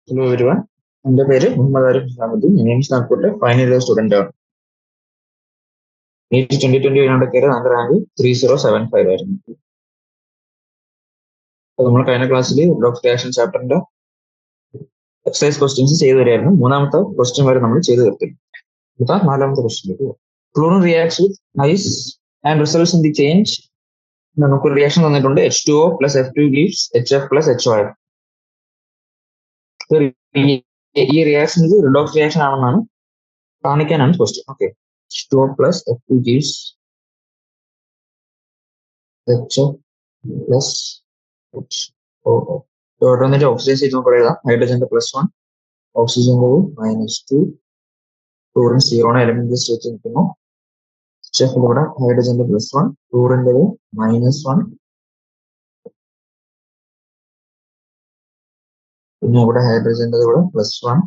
Hello everyone. എൻ്റെ പേര് മുഹമ്മദ് ആരിഫ് ഇസ്ലാമുദ്ദീൻ. ഞാൻ എയിംസ് നാഗ്പൂരിലെ ഫൈനൽ ഇയർ സ്റ്റുഡൻ്റ് ആണ്. നീറ്റ് 2020 നടക്കിയത് എൻ്റെ റാങ്ക് 3075 ആയിരുന്നു. അപ്പോൾ നമ്മൾ കഴിഞ്ഞ ക്ലാസ്സിൽ ബ്ലോക്ക് റിയാക്ഷൻ ചാപ്റ്ററിന്റെ എക്സസൈസ് ക്വസ്റ്റ്യൻസ് ചെയ്തു തരായിരുന്നു. മൂന്നാമത്തെ ക്വസ്റ്റ്യൻ വരെ നമ്മൾ ചെയ്തു തീർത്തിരുന്നു. ഇതാ നാലാമത്തെ ക്വസ്റ്റ്യനിലേക്ക് പോകും. Chlorine reacts with ice and results in the change. നമുക്ക് റിയാക്ഷൻ തന്നിട്ടുണ്ട് H2O plus F2 gives HF plus HOF. ഈ റിയാക്ഷൻ ഇത് റിഡോക്സ് റിയാക്ഷൻ ആണെന്നാണ് കാണിക്കാനാണ് question. Okay, H2O plus F2 gives HF plus HOO. ഓരോന്നിന്റെ ഓക്സിജൻ സ്റ്റേറ്റ് നമുക്ക് എഴുതാം. ഹൈഡ്രജന്റെ +1, ഓക്സിജന്റെ -2, ക്ലോറിൻ 0 എലമെന്റ് സ്റ്റേറ്റ് നിൽക്കുന്നു. HF ഇവിടെ ഹൈഡ്രജന്റെ +1, ക്ലോറിന്റെ -1, പിന്നെ ഇവിടെ ഹൈഡ്രജന്റെ കൂടെ +1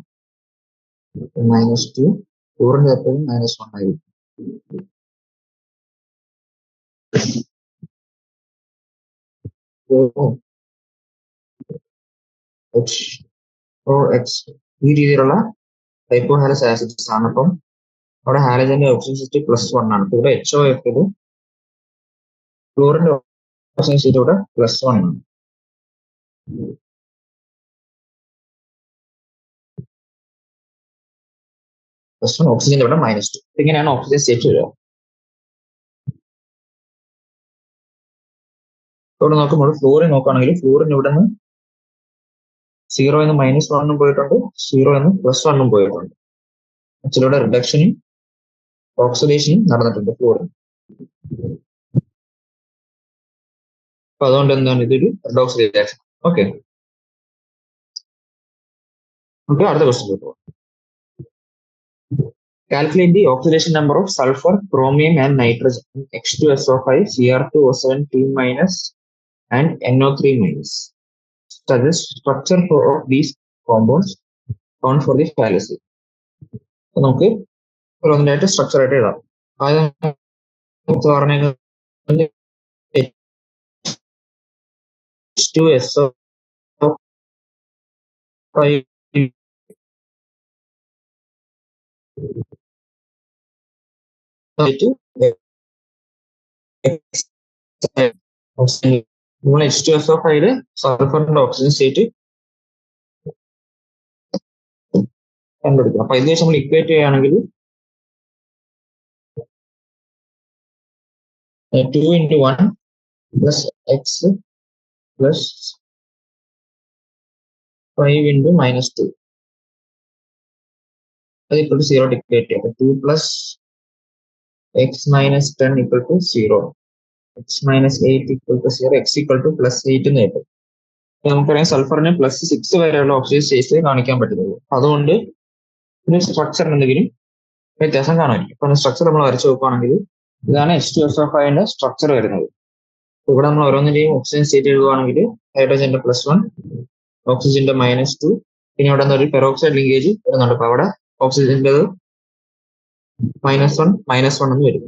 -2, ക്ലോറിന്റെ എപ്പോഴും -1 ആയിരിക്കും. HOX ഈ രീതിയിലുള്ള ഹൈപ്പോഹാലസ് ആസിഡ്സ് ആണ്. അപ്പം അവിടെ ഹാലജന്റെ ഓക്സിജൻ സ്റ്റേറ്റ് +1 ആണ്. ഇവിടെ HOF ഇത് ക്ലോറിന്റെ ഓക്സിജൻ സ്റ്റേറ്റ് ഇവിടെ +1 ആണ്. +1 ഓക്സിജൻ ഇവിടെ -2. ഇങ്ങനെയാണ് ഓക്സിജൻ സ്റ്റേറ്റ് വരിക. ഇവിടെ നോക്കുമ്പോൾ ഫ്ലോറിൻ നോക്കുകയാണെങ്കിൽ ഫ്ലോറിൻ ഇവിടെ നിന്ന് 0 എന്ന് -1 പോയിട്ടുണ്ട്, 0 എന്ന് +1 പോയിട്ടുണ്ട്. ആക്ച്വലി ഇവിടെ റിഡക്ഷനും ഓക്സിഡേഷനും നടന്നിട്ടുണ്ട് ഫ്ലോറിൻ. അപ്പൊ അതുകൊണ്ട് എന്താണ് ഇതൊരു റിഡോക്സ് റിയാക്ഷൻ. ഓക്കെ, നമുക്ക് അടുത്ത ക്വസ്റ്റ്യൻ പോകാം. Calculate the oxidation number of sulfur, chromium and nitrogen in H2SO5, Cr2O7 2- and NO3-. Suggest structure of these compounds. Count for the fallacy. നമുക്ക് ഓരോന്നിനായിട്ട് സ്ട്രക്ചർ ആയിട്ട് എഴുതാം. H2SO5 നമ്മൾ H2SO5 സൾഫറിന്റെ ഓക്സിജൻ സ്റ്റേറ്റ് കണ്ടുപിടിക്കണം. അപ്പൊ ഇതിന് നമ്മൾ ഇക്വേറ്റ് ചെയ്യുകയാണെങ്കിൽ 2 × 1 plus x plus 5 × -2 അത് equal to 0 ഡിക്റ്റേറ്റ് ചെയ്യാം. 2 plus x minus 10 equal to 0, x minus 8 equal to 0, x equal to +8 എന്ന് കിട്ടും. നമുക്കറിയാം സൾഫറിന് +6 വരെയുള്ള ഓക്സിജൻ സ്റ്റേറ്റ് കാണിക്കാൻ പറ്റുള്ളൂ. അതുകൊണ്ട് ഇതിന് സ്ട്രക്ചർ എന്തെങ്കിലും വ്യത്യാസം കാണുമായിരിക്കും. അപ്പൊ സ്ട്രക്ചർ നമ്മൾ വരച്ചു നോക്കുകയാണെങ്കിൽ ഇതാണ് H2SO5 സ്ട്രക്ചർ വരുന്നത്. ഇവിടെ നമ്മൾ ഓരോന്നിന്റെയും ഓക്സിജൻ സ്റ്റേറ്റ് എഴുതുകയാണെങ്കിൽ ഹൈഡ്രജന്റെ +1, ഓക്സിജന്റെ -2, പിന്നെ ഇവിടെ ഒരു പെറോക്സൈഡ് ലിങ്കേജ് വരുന്നുണ്ട്. അപ്പൊ അവിടെ ഓക്സിജന്റെ -1 എന്ന് വരും.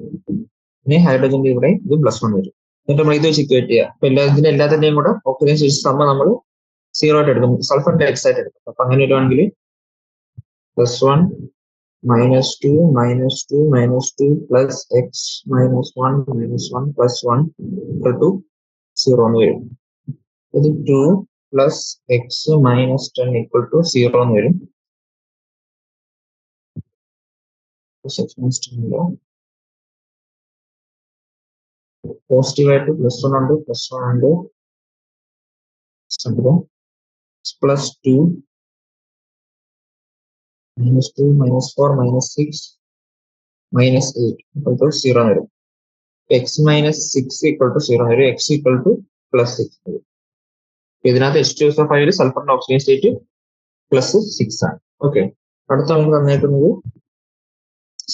ഇനി ഹൈഡ്രജന്റെ ഇവിടെ ഇത് +1 വരും. എന്നിട്ട് നമ്മൾ ഇത് വെച്ച് ഇക്വേറ്റ് ചെയ്യാം. അപ്പൊ എല്ലാത്തിന്റെയും കൂടെ ഓക്സിജൻ സ്റ്റേറ്റ് സമ്മ നമ്മൾ 0 ആയിട്ട് എടുക്കും, സൾഫറിന്റെ x ആയിട്ട് എടുക്കും. അപ്പൊ അങ്ങനെ വരുവാണെങ്കിൽ +1 -2 -2 -2 plus x -1 -1 plus 1 equal to 0 എന്ന് വരും. ഇത് 2 plus x -10 equal to 0 എന്ന് വരും. പോസിറ്റീവായിട്ട് +1 ഉണ്ട്, +1 ഉണ്ട്, +2 -2 -4 -6 -8 equal to 0 എന്ന് വരും. x -6 equal to 0 വരും, x equal to +6 വരും. ഇതിനകത്ത് H2SO5 സൾഫറിന്റെ ഓക്സിജൻ സ്റ്റേറ്റ് +6 ആണ്. ഓക്കെ, അടുത്ത നമുക്ക് തന്നേക്കുന്നത്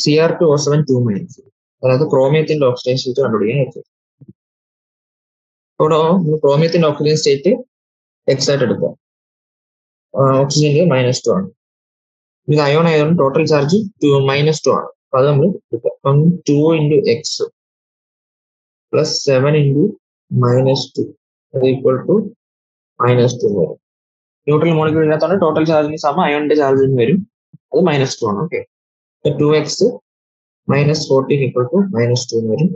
Cr2O7 2-, അതായത് ക്രോമിയത്തിന്റെ ഓക്സിജൻ സ്റ്റേറ്റ് കണ്ടുപിടിക്കാൻ പറ്റും. ഇവിടെ ക്രോമിയത്തിന്റെ ഓക്സിജൻ സ്റ്റേറ്റ് x ആയിട്ട് എടുക്കുക, ഓക്സിജന്റെ -2 ആണ്. ഇത് അയോൺ ആയതുകൊണ്ട് ടോട്ടൽ ചാർജ് -2 ആണ്. അപ്പൊ അത് നമ്മൾ എടുക്കുക. അപ്പം 2 × x plus 7 × -2 അത് equal to -2 വരും. ന്യൂട്രൽ മോളിക്യൂൾ ഇല്ലാത്തതാണ് ടോട്ടൽ ചാർജിന് സമം അയോണിന്റെ ചാർജിന് വരും. അത് -2 ആണ്. Okay, 2x minus 14 equal to -2 എന്ന് വരും.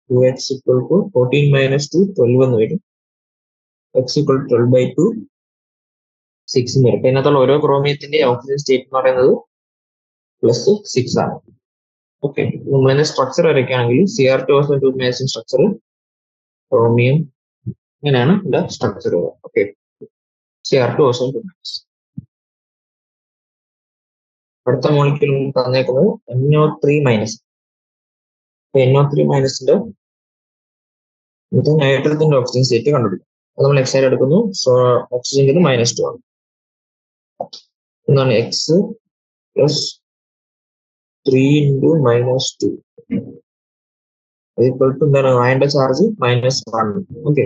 2x ഈക്വൽ ടു 14 മൈനസ് 2 12 എന്ന് വരും. x ഈക്വൽ ടു 12/2 6 എന്ന് വരും. ഇതിനകത്തുള്ള ഓരോ ക്രോമിയത്തിന്റെ ഓക്സിജൻ സ്റ്റേറ്റ് എന്ന് പറയുന്നത് +6 ആണ്. ഓക്കെ, നമ്മൾ സ്ട്രക്ചർ വരയ്ക്കുകയാണെങ്കിൽ Cr2 മേസൺ സ്ട്രക്ചർ, ക്രോമിയം, ഇങ്ങനെയാണ് ഇതിന്റെ സ്ട്രക്ചർ. ഓക്കെ, Cr2 അടുത്ത മോളിക്യൂൾ തന്നേക്കുന്നത് NO3-. NO3- ഇത് നൈട്രജന്റെ ഓക്സിജൻ സ്റ്റേറ്റ് കണ്ടുപിടിക്കും. അത് നമ്മൾ എക്സ് ആയിട്ട് എടുക്കുന്നു. സോ ഓക്സിജന്റെ -2 ആണ്. എന്താണ് എക്സ് പ്ലസ് 3 × -2 ഈക്വൽ ടു എന്താണ് അയണിന്റെ charge -1. Okay,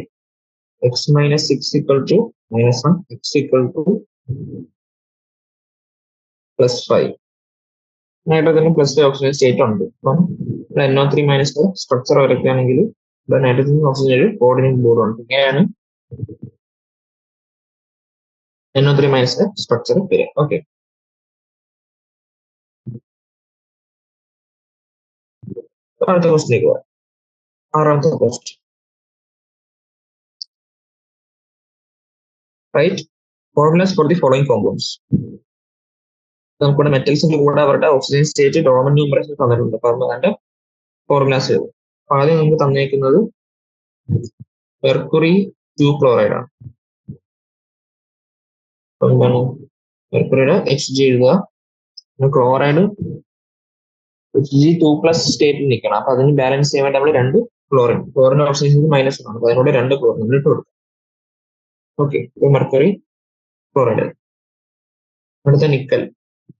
x - 6 equal to -1, x equal to +5. നൈട്രജന് +5 ഓക്സിജൻ സ്റ്റേറ്റ് ഉണ്ട്. അപ്പം NO3- സ്ട്രക്ചർ വരയ്ക്കുകയാണെങ്കിൽ നൈട്രജൻ ഓക്സിജൻ ഒരു കോർഡിനേറ്റ് ബോർഡ് ഉണ്ട്. ഇങ്ങനെയാണ് NO3- സ്ട്രക്ചർ വരിക. ഓക്കെ, അടുത്ത ക്വസ്റ്റിലേക്ക് പോകാം. 6ാമത്തെ question. Write formulas for the following compounds. നമുക്കിവിടെ മെറ്റൽസിന്റെ കൂടെ അവരുടെ ഓക്സിജൻ സ്റ്റേറ്റ് റോമൻ ന്യൂമറേഷൻ തന്നിട്ടുണ്ട്. അപ്പൊ അതിന്റെ ഫോർമുലാസ് എഴുതും. ആദ്യം നമുക്ക് തന്നേക്കുന്നത് മെർക്കുറി 2 ക്ലോറൈഡ് ആണ്. എന്താണ് മെർക്കുറിയുടെ Hg എഴുതുക. ക്ലോറൈഡ് Hg2+ സ്റ്റേറ്റിൽ നിൽക്കണം. അപ്പൊ അതിന് ബാലൻസ് ചെയ്യാൻ വേണ്ടി നമ്മൾ 2 ക്ലോറിൻ ഓക്സിജൻ -1 ആണ്. അപ്പൊ അതിനോട് 2 ക്ലോറിൻ ഇട്ട് കൊടുക്കും. Okay, mercury chloride. അടുത്ത നിക്കൽ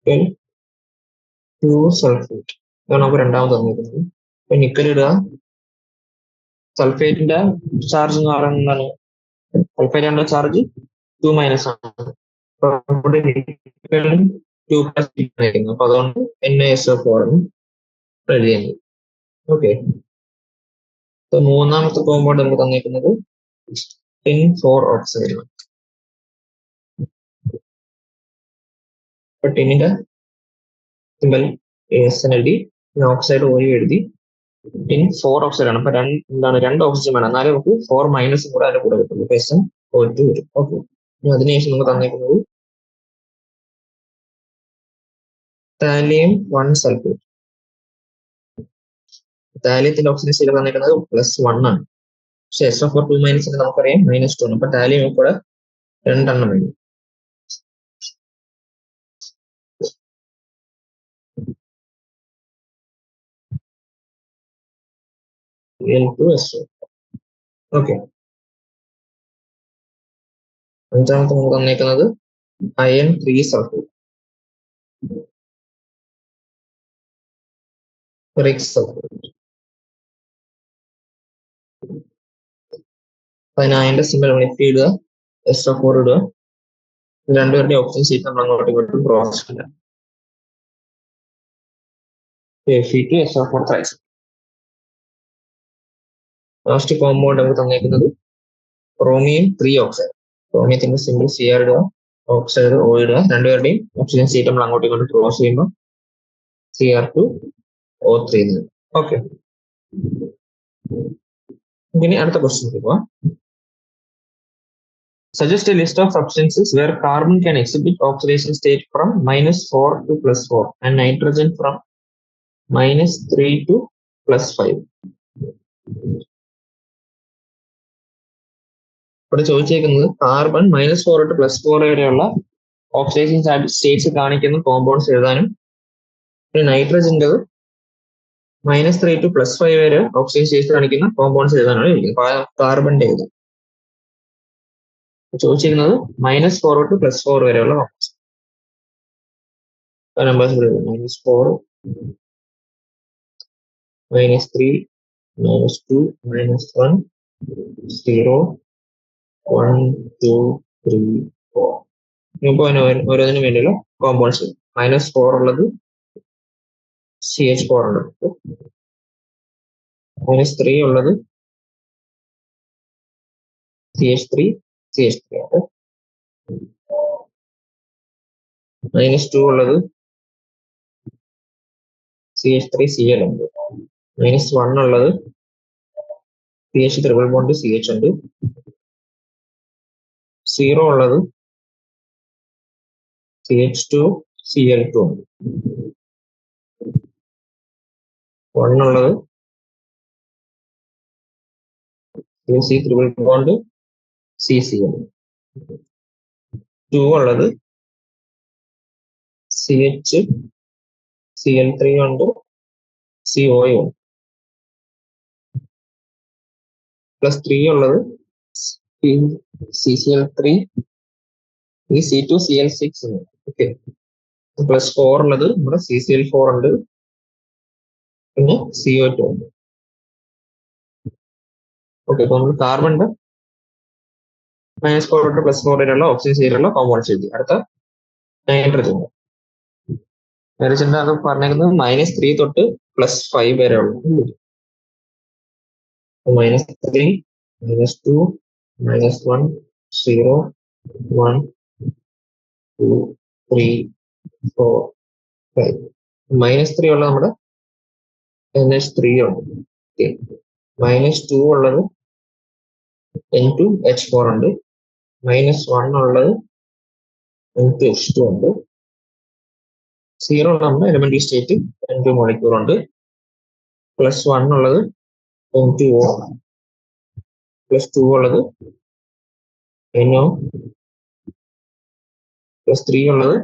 2 സൾഫേറ്റ്. ഇതാണ് നമുക്ക് രണ്ടാമത് തന്നിരിക്കുന്നത്. അപ്പൊ നിക്കൽ ഇടുക. സൾഫേറ്റിന്റെ ചാർജ് എന്ന് പറയുന്നത് സൾഫേറ്റിന്റെ ചാർജ് 2- ആണ്. അപ്പൊ 2+, അപ്പൊ അതുകൊണ്ട് NaSO4 എഴുതിയത്. ഓക്കെ, മൂന്നാമത്തെ കോമ്പൗണ്ട് നമുക്ക് തന്നിരിക്കുന്നത് tin4 ഓക്സൈഡ്. അപ്പൊ ടിന്നിന്റെ സിമ്പൽ SnLd, ഓക്സൈഡ് OU എഴുതി. tin4 ഓക്സൈഡ് ആണ്. അപ്പൊ രണ്ട് ഓക്സിജൻ വേണം, എന്നാലും നമുക്ക് 4- കൂടെ അതിന്റെ കൂടെ കിട്ടും. SnO2 വരും. ഓക്കെ, അതിനുശേഷം നമുക്ക് തന്നിരിക്കുന്നത് താലിയം 1 സൾഫേറ്റ്. താലിയത്തിന്റെ ഓക്സിജൻ സ്റ്റേറ്റ് തന്നിരിക്കുന്നത് +1 ആണ്. പക്ഷെ SO4 നമുക്കറിയാം -2 ആണ്. അപ്പൊ താലിയം കൂടെ 2 വേണം. ഓക്കെ, അഞ്ചാമത്തെ നമുക്ക് തന്നേക്കുന്നത് അയൺ 3 സൾഫേറ്റ്. അതിന് അയണിന്റെ സിമ്പൽ Fe ഇടുക, SO4 ഇടുക. രണ്ടുപേരുടെ ഓക്സിജൻ സ്റ്റേറ്റ് നമ്മൾ അങ്ങോട്ട് ഇങ്ങോട്ടും ക്രോസ് ചെയ്യാം. Fe2SO4 thrice. ലാസ്റ്റ് കോമ്പൗണ്ട് നമുക്ക് തന്നേക്കുന്നത് ക്രോമിയം 3 ഓക്സൈഡ്. ക്രോമിയത്തിന്റെ സിമ്പിൾ Cr ഇടുക, ഓക്സൈഡ് O ഇടുക. രണ്ടുപേരുടെയും ഓക്സിജൻ സ്റ്റേറ്റ് നമ്മൾ അങ്ങോട്ടും ഇങ്ങോട്ടും ക്രോസ് ചെയ്യുമ്പോൾ Cr2O3. ഓക്കെ, ഇനി അടുത്ത ക്വസ്റ്റ്യൻ പോവാം. Suggest a list of substances where carbon can exhibit oxidation state from -4 to +4 and nitrogen from -3 to +5. ഇവിടെ ചോദിച്ചേക്കുന്നത് കാർബൺ -4 to +4 വരെയുള്ള ഓക്സിഡേഷൻ സ്റ്റേറ്റ്സ് കാണിക്കുന്ന കോമ്പൗണ്ട്സ് എഴുതാനും, പിന്നെ നൈട്രജന്റെ -3 to +5 വരെ ഓക്സിജൻ സ്റ്റേറ്റ്സ് കാണിക്കുന്ന കോമ്പൗണ്ട്സ് എഴുതാനാണ് ഇരിക്കുന്നത്. കാർബണിന്റെ എഴുതും. ചോദിച്ചിരുന്നത് -4 to +4 വരെയുള്ള കോമ്പൗണ്ട്സ്. നമ്പേഴ്സ് -4, -3, -2, -1, 0, 1, 2, 3, 4. ഇപ്പൊ ഓരോന്നിനും വേണ്ടിയുള്ള കോമ്പൗണ്ട്സ്. -4 ഉള്ളത് CH4 ഉണ്ട്. -3 ഉള്ളത് CH3 CH3 ഉണ്ട്. -2 ഉള്ളത് CH3Cl ഉണ്ട്. -1 ഉള്ളത് CH ട്രിപ്പിൾ ബോണ്ട് CH ഉണ്ട്. 0 ഉള്ളത് CH2Cl2 ഉണ്ട്. 1 ഉള്ളത് C ട്രിപ്പിൾ ബോണ്ട് CCl. 2 ഉള്ളത് CHCl3 ഉണ്ട്, CO ഉണ്ട്. +3 ഉള്ളത് CCl3 ഈ C2Cl6 ഉണ്ട്. ഓക്കെ. +4 ഉള്ളത് നമ്മുടെ CCl4 ഉണ്ട്, പിന്നെ CO2 ഉണ്ട്. ഓക്കെ. അപ്പൊ നമ്മൾ കാർബണിന്റെ -4 തൊട്ട് +4 വരെയുള്ള ഓക്സിജൻ സീരിയലുള്ള കോമ്പൗണ്ട്സ് എഴുതി. അടുത്ത നൈട്രജൻ. നൈട്രജന്റെ അത് പറഞ്ഞേക്കുന്നത് -3 തൊട്ട് +5 വരെ ഉള്ളു. -3, -2, -1, 0, 1, 2, 3, 4, 5. -3 ഉള്ളത് നമ്മുടെ NH3 ഉണ്ട്. -2 ഉള്ളത് N2H4 ഉണ്ട്. -1 ഉള്ളത് N2H2 ഉണ്ട്. 0 ഉള്ള നമ്മുടെ എലിമെന്ററി സ്റ്റേറ്റ് N2 മോളിക്യൂൾ ഉണ്ട്. +1 ഉള്ളത് N2O. +2 ഉള്ളത് NO. +3 ഉള്ളത്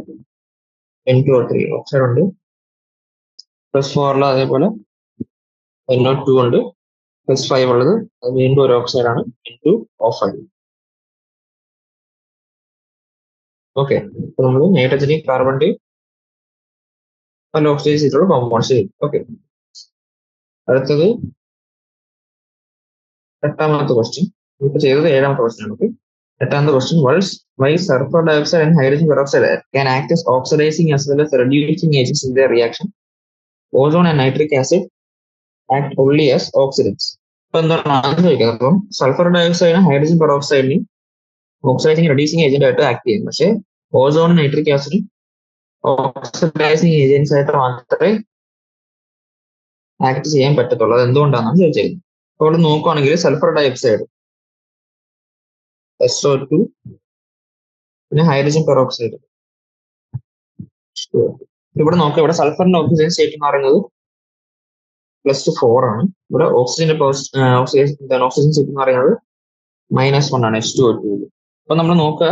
N2O3 ഓക്സൈഡ് ഉണ്ട്. +4 ഉള്ളത് അതേപോലെ NO2 ഉണ്ട്. +5 ഉള്ളത് അത് വീണ്ടും ഒരു ഓക്സൈഡ് ആണ്, N2O5. ഓക്കെ. അപ്പൊ നമ്മൾ നൈട്രജനെയും കാർബണിന്റെയും പല ഓക്സിജൻ സീറ്റുള്ള കോമ്പൗണ്ട്സ് ചെയ്യും. ഓക്കെ. അടുത്തത് 8ാമത്തെ ക്വസ്റ്റ്യൻ. ഇപ്പൊ ചെയ്തത് 7ാമത്തെ ക്വസ്റ്റ്യൻ ആണ്. ഓക്കെ. 8ാമത്തെ question. Why sulfur dioxide and hydrogen peroxide can act as oxidizing as well as reducing agents in their reaction? Ozone and nitric acid act only as oxidants. ഇപ്പൊ എന്താണ് ചോദിക്കുന്നത്? അപ്പം സൾഫർ ഡയോക്സൈഡിനും ഹൈഡ്രജൻ പെറോക്സൈഡിനും ഓക്സിഡൈസിങ് റെഡ്യൂസിങ് ഏജന്റ് ആയിട്ട് act ചെയ്യും. പക്ഷേ ഓസോൺ നൈട്രിക് ആസിഡും ഓക്സിഡൈസിങ് ഏജൻസ് ആയിട്ട് മാത്രമേ ആക്ട് ചെയ്യാൻ പറ്റത്തുള്ളൂ. അത് എന്തുകൊണ്ടാണെന്നാണ് ചോദിച്ചിരിക്കുന്നത്. അപ്പോൾ ഇവിടെ നോക്കുവാണെങ്കിൽ സൾഫർ ഡയോക്സൈഡ് SO2, പിന്നെ ഹൈഡ്രജൻ പെറോക്സൈഡ്. ഇവിടെ നോക്കാം. ഇവിടെ സൾഫറിന്റെ ഓക്സിജൻ സ്റ്റേറ്റ് എന്ന് പറയുന്നത് +4 ആണ്. ഇവിടെ ഓക്സിജൻ സ്റ്റേറ്റ് എന്ന് പറയുന്നത് -1 ആണ്, H2O2. അപ്പൊ നമ്മൾ നോക്കുക,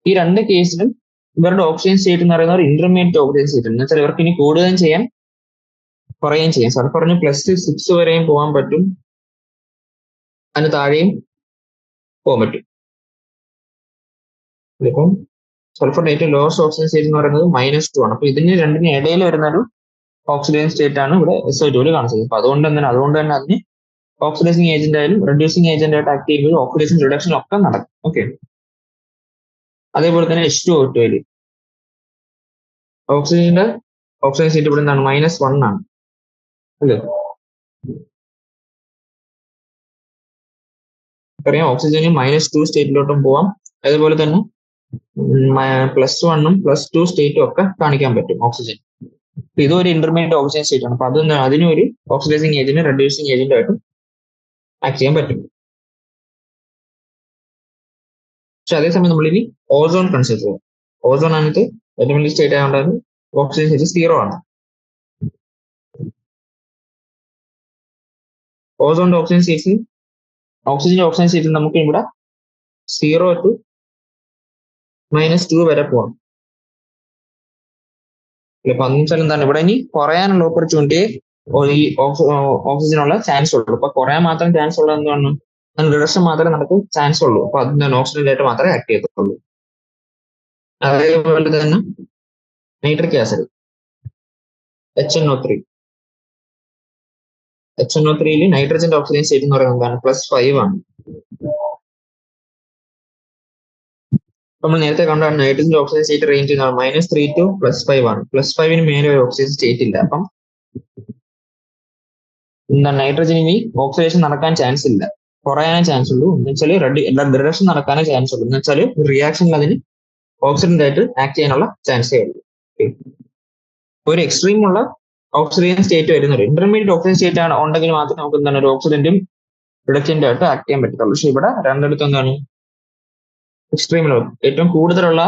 ഈ രണ്ട് കേസിലും ഇവരുടെ ഓക്സിജൻ സ്റ്റേറ്റ് എന്ന് പറയുന്നത് ഇന്റർമീഡിയറ്റ് ഓക്സിജൻ സ്റ്റേറ്റ് എന്ന് വെച്ചാൽ ഇവർക്ക് ഇനി കൂടുതലും ചെയ്യാം, കുറയുകയും ചെയ്യാം. സൾഫറിന് +6 വരെയും പോകാൻ പറ്റും, അതിന് താഴെയും പോകാൻ പറ്റും. ഇപ്പം സൾഫറിന്റെ ഏറ്റവും ലോവസ്റ്റ് ഓക്സിജൻ സ്റ്റേറ്റ് എന്ന് പറയുന്നത് -2 ആണ്. അപ്പൊ ഇതിന് രണ്ടിന് ഇടയിൽ വരുന്ന ഒരു ഓക്സിഡൈസിങ് സ്റ്റേറ്റ് ആണ് ഇവിടെ SO2 കാണിച്ചത്. അപ്പൊ അതുകൊണ്ട് തന്നെ അതിന് ഓക്സിഡൈസിങ് ഏജന്റ് ആയാലും റെഡ്യൂസിങ് ഏജന്റ് ആയിട്ട് ആക്ട് ചെയ്യുമ്പോൾ ഓക്സിഡേഷൻ റിഡക്ഷൻ ഒക്കെ നടക്കും. ഓക്കെ. അതേപോലെ തന്നെ H2O2 ഓക്സിജന്റെ ഓക്സിജൻ സ്റ്റേറ്റ് ഇവിടെ എന്താണ്? -1 ആണ് അല്ലേ? അറിയാം, ഓക്സിജന് -2 സ്റ്റേറ്റിലോട്ടും പോവാം. അതേപോലെ തന്നെ +1ഉം +2 സ്റ്റേറ്റും ഒക്കെ കാണിക്കാൻ പറ്റും ഓക്സിജൻ. ഇതും ഒരു ഇന്റർമീഡിയറ്റ് ഓക്സിജൻ സ്റ്റേറ്റ് ആണ്. അപ്പൊ അതിനും ഒരു ഓക്സിഡൈസിങ് ഏജന്റ് റെഡ്യൂസിങ് ഏജന്റ് ആയിട്ട് ആക്ട് ചെയ്യാൻ പറ്റും. പക്ഷെ അതേസമയം നമ്മളിനി ഓസോൺ കൺസിഡർ ചെയ്യാം. ഓസോൺ ആണെങ്കിൽ എലിമെന്ററി സ്റ്റേറ്റ് ആയതുകൊണ്ട് ഓക്സിജൻ സ്റ്റേറ്റ് 0 ആണ്. ഓസോണിന്റെ ഓക്സിജൻ സ്റ്റേറ്റ് നമുക്ക് ഇവിടെ 0 to -2 വരെ പോകാം. അപ്പൊ അതെന്ന് വെച്ചാൽ എന്താണ്, ഇവിടെ ഇനി കുറയാനുള്ള ഓപ്പർച്യൂണിറ്റി ഈ ഓക്സിജനുള്ള ചാൻസ് ഉള്ളൂ. അപ്പൊ കുറയാൻ മാത്രം ചാൻസ് ഉള്ളത് എന്താണ്? റിഡക്ഷൻ മാത്രമേ നമുക്ക് ചാൻസ് ഉള്ളൂ. അപ്പൊ അത് ഓക്സിജൻ ആയിട്ട് മാത്രമേ ആക്ട് ചെയ്യത്തുള്ളൂ. അതേപോലെ തന്നെ നൈട്രിക് ആസിഡ് HNO3 നൈട്രജന്റെ ഓക്സിജൻ സ്റ്റേറ്റ് എന്ന് പറയുന്നത് എന്താണ്? +5 ആണ്. നമ്മൾ നേരത്തെ കണ്ട നൈട്രജന്റെ ഓക്സിജൻ സ്റ്റേറ്റ് റേഞ്ച് -3 to +5 ആണ്. +5ന് മേലെ ഒരു ഓക്സിജൻ സ്റ്റേറ്റ് ഇല്ല. അപ്പം എന്താണ്, നൈട്രജനിന് ഓക്സിഡേഷൻ നടക്കാൻ ചാൻസ് ഇല്ല, കുറയാനേ ചാൻസ് ഉള്ളൂ. എന്ന് വെച്ചാൽ റിഡക്ഷൻ നടക്കാനേ ചാൻസ് ഉള്ളൂ. എന്ന് വെച്ചാൽ റിയാക്ഷനിൽ അതിന് ഓക്സിഡന്റ് ആയിട്ട് ആക്ട് ചെയ്യാനുള്ള ചാൻസേ ഉള്ളൂ. ഒരു എക്സ്ട്രീം ഉള്ള ഓക്സിഡൈൻ സ്റ്റേറ്റ് വരുന്നുണ്ട്. ഇന്റർമീഡിയറ്റ് ഓക്സിജൻ സ്റ്റേറ്റ് ആണ് ഉണ്ടെങ്കിൽ മാത്രമേ നമുക്ക് എന്താണ് ഒരു ഓക്സിഡന്റും റിഡക്റ്റന്റ് ആയിട്ട് ആക്ട് ചെയ്യാൻ പറ്റത്തുള്ളൂ. പക്ഷെ ഇവിടെ രണ്ടിടത്തും എന്താണ് എക്സ്ട്രീമിലോ ഏറ്റവും കൂടുതലുള്ള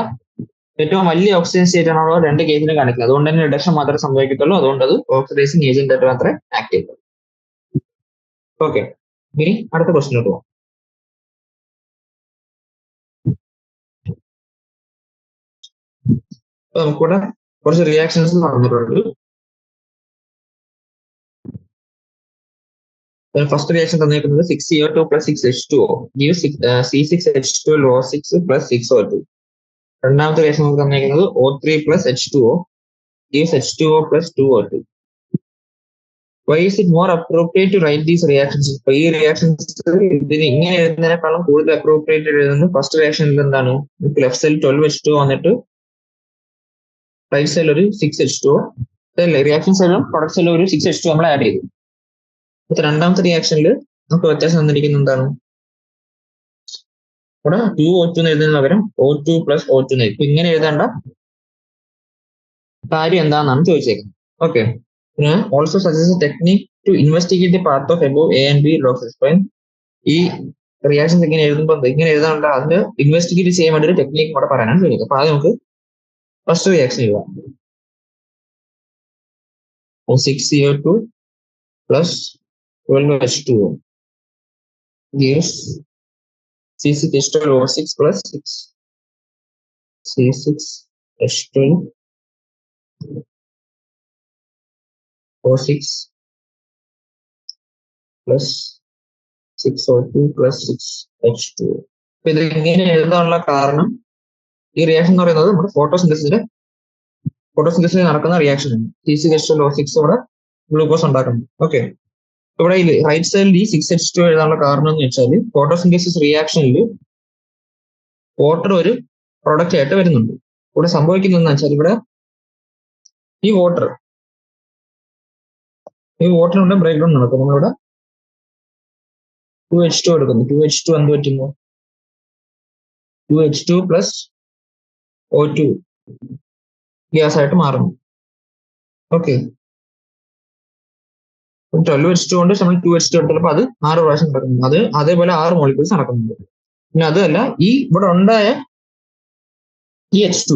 ഏറ്റവും വലിയ ഓക്സിജൻ സ്റ്റേറ്റ് ആണോ രണ്ട് കേസിലും കാണിക്കുന്നത്. അതുകൊണ്ട് തന്നെ റിഡക്ഷൻ മാത്രമേ സംഭവിക്കത്തുള്ളൂ. അതുകൊണ്ട് അത് ഓക്സിഡൈസിങ് ഏജന്റ് ആയിട്ട് മാത്രമേ ആക്ട് ചെയ്യത്തുള്ളൂ. ഓക്കെ, ഇനി അടുത്ത ക്വസ്റ്റിനോട്ട് പോകാം. അപ്പൊ നമുക്കിവിടെ കുറച്ച് റിയാക്ഷൻസ് നടന്നിട്ടുണ്ട്. ഫസ്റ്റ് റിയാക്ഷൻ തന്നിരിക്കുന്നത് 6CO2 plus 6H2O gives C6H12O6 plus 6O2. രണ്ടാമത്തെ റിയാക്ഷൻ നമുക്ക് തന്നിരിക്കുന്നത് O3 plus H2O gives H2O plus 2O2. Why is it more appropriate to write these reactions? ഇപ്പൊ ഈ റിയാക്ഷൻസ് ഇതിന് ഇങ്ങനെ എഴുതുന്നതിനേക്കാളും കൂടുതൽ അപ്രോപ്രിയേറ്റ് എഴുതുന്നത് ഫസ്റ്റ് റിയാക്ഷനിൽ എന്താണ് ലെഫ്റ്റ് സൈഡിൽ 12H2O വന്നിട്ട് റൈറ്റ് സൈഡിൽ ഒരു 6H2O, റിയാക്ഷൻ സൈഡിലും പ്രൊഡക്റ്റ് സൈഡിലും ഒരു 6H2O നമ്മൾ ആഡ് ചെയ്തു. രണ്ടാമത്തെ റിയാക്ഷനിൽ നമുക്ക് വ്യത്യാസം തന്നിരിക്കുന്നത് എന്താണ്? ഇവിടെ 2O2 എന്ന് എഴുതുന്നതിന് പകരം O2 plus O2 എന്ന് എഴുതി. ഇങ്ങനെ എഴുതേണ്ട കാര്യം എന്താണെന്നാണ് ചോദിച്ചേക്കുന്നത്. ഓക്കെ, പിന്നെ also suggest technique to investigate the part of above A and B loss explain. ഈ റിയാക്ഷൻസ് ഇങ്ങനെ എഴുതുമ്പോൾ ഇങ്ങനെ എഴുതാനുള്ള അതിന് ഇൻവെസ്റ്റിഗേറ്റ് ചെയ്യാൻ വേണ്ടി ഒരു ടെക്നിക് ഇവിടെ പറയാനാണ് ചോദിക്കുന്നത്. അപ്പൊ അത് നമുക്ക് ഫസ്റ്റ് റിയാക്ഷൻ എഴുതാം. 6CO2 plus 12H2O gives C6H12O6 plus 6 C6H12O6 plus 6O2 plus 6H2O. അപ്പൊ ഇത് ഇങ്ങനെ എഴുതാനുള്ള കാരണം ഈ റിയാക്ഷൻ എന്ന് പറയുന്നത് നമ്മുടെ ഫോട്ടോസിന്തസിസിൽ നടക്കുന്ന റിയാക്ഷൻ ആണ്. C6H12O6 ഇവിടെ ഗ്ലൂക്കോസ് ഉണ്ടാക്കുന്നു. ഓക്കെ, ഇവിടെ റൈറ്റ് സൈഡിൽ ഈ 6H2 എഴുതാനുള്ള കാരണം എന്ന് വെച്ചാൽ ഫോട്ടോസിന്തസിസ് റിയാക്ഷനിൽ വാട്ടർ ഒരു പ്രൊഡക്റ്റ് ആയിട്ട് വരുന്നുണ്ട്. ഇവിടെ സംഭവിക്കുന്നതെന്ന് വെച്ചാൽ ഇവിടെ ഈ വാട്ടറിന്റെ ബ്രേക്ക് ഡൗൺ നടക്കും. നമ്മളിവിടെ 2H2 എടുക്കുന്നു. 2H2 എന്ത് പറ്റുന്നു? 2H2 പ്ലസ് O2 ഗ്യാസ് ആയിട്ട് മാറുന്നു. ഓക്കെ, 12H2 കൊണ്ട് നമ്മൾ 2H2 എടുത്തപ്പോൾ അത് 6 പ്രാവശ്യം നടക്കുന്നു. അത് അതേപോലെ 6 മോളിക്യൂൾസ് നടക്കുന്നുണ്ട്. പിന്നെ അതല്ല ഈ ഇവിടെ ഉണ്ടായ ഈ H2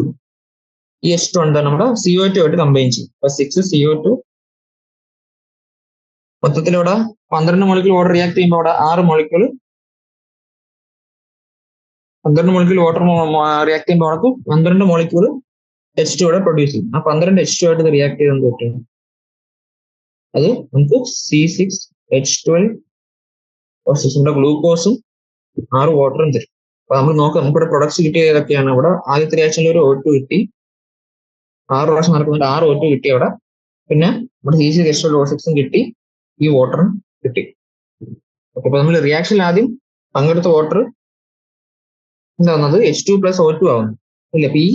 എന്താണ് നമ്മുടെ CO2 ആയിട്ട് കമ്പൈൻ ചെയ്യും. അപ്പൊ 6CO2 മൊത്തത്തിൽ ഇവിടെ 12 മോളിക്യൂൾ വാട്ടർ റിയാക്ട് ചെയ്യുമ്പോൾ അവിടെ 6 മോളിക്യൂൾ 12 മോളിക്യൂൾ വാട്ടർ റിയാക്ട് ചെയ്യുമ്പോൾ അവിടെ 12 മോളിക്യൂൾ H2 ഇവിടെ പ്രൊഡ്യൂസ് ചെയ്യും. ആ 12 H2 ആയിട്ട് ഇത് റിയാക്ട് ചെയ്ത് എന്ത് പറ്റും? അത് നമുക്ക് C6H12O6 ഗ്ലൂക്കോസും 6 വാട്ടറും തരും. അപ്പൊ നമ്മൾ നോക്കാം നമുക്കിവിടെ പ്രൊഡക്ട്സ് കിട്ടിയ ഏതൊക്കെയാണ്. ഇവിടെ ആദ്യത്തെ റിയാക്ഷനിൽ ഒരു O2 കിട്ടി, 6 പ്രാവശ്യം നടക്കുന്നുണ്ട് 6 O2 കിട്ടി അവിടെ. പിന്നെ നമ്മുടെ C6H12O6 കിട്ടി, ഈ വാട്ടറും കിട്ടി. ഓക്കെ, അപ്പൊ നമ്മൾ റിയാക്ഷനിൽ ആദ്യം പങ്കെടുത്ത വാട്ടർ എന്താവുന്നത് H2 plus O2 ആവുന്നു. ഇല്ല, അപ്പൊ ഈ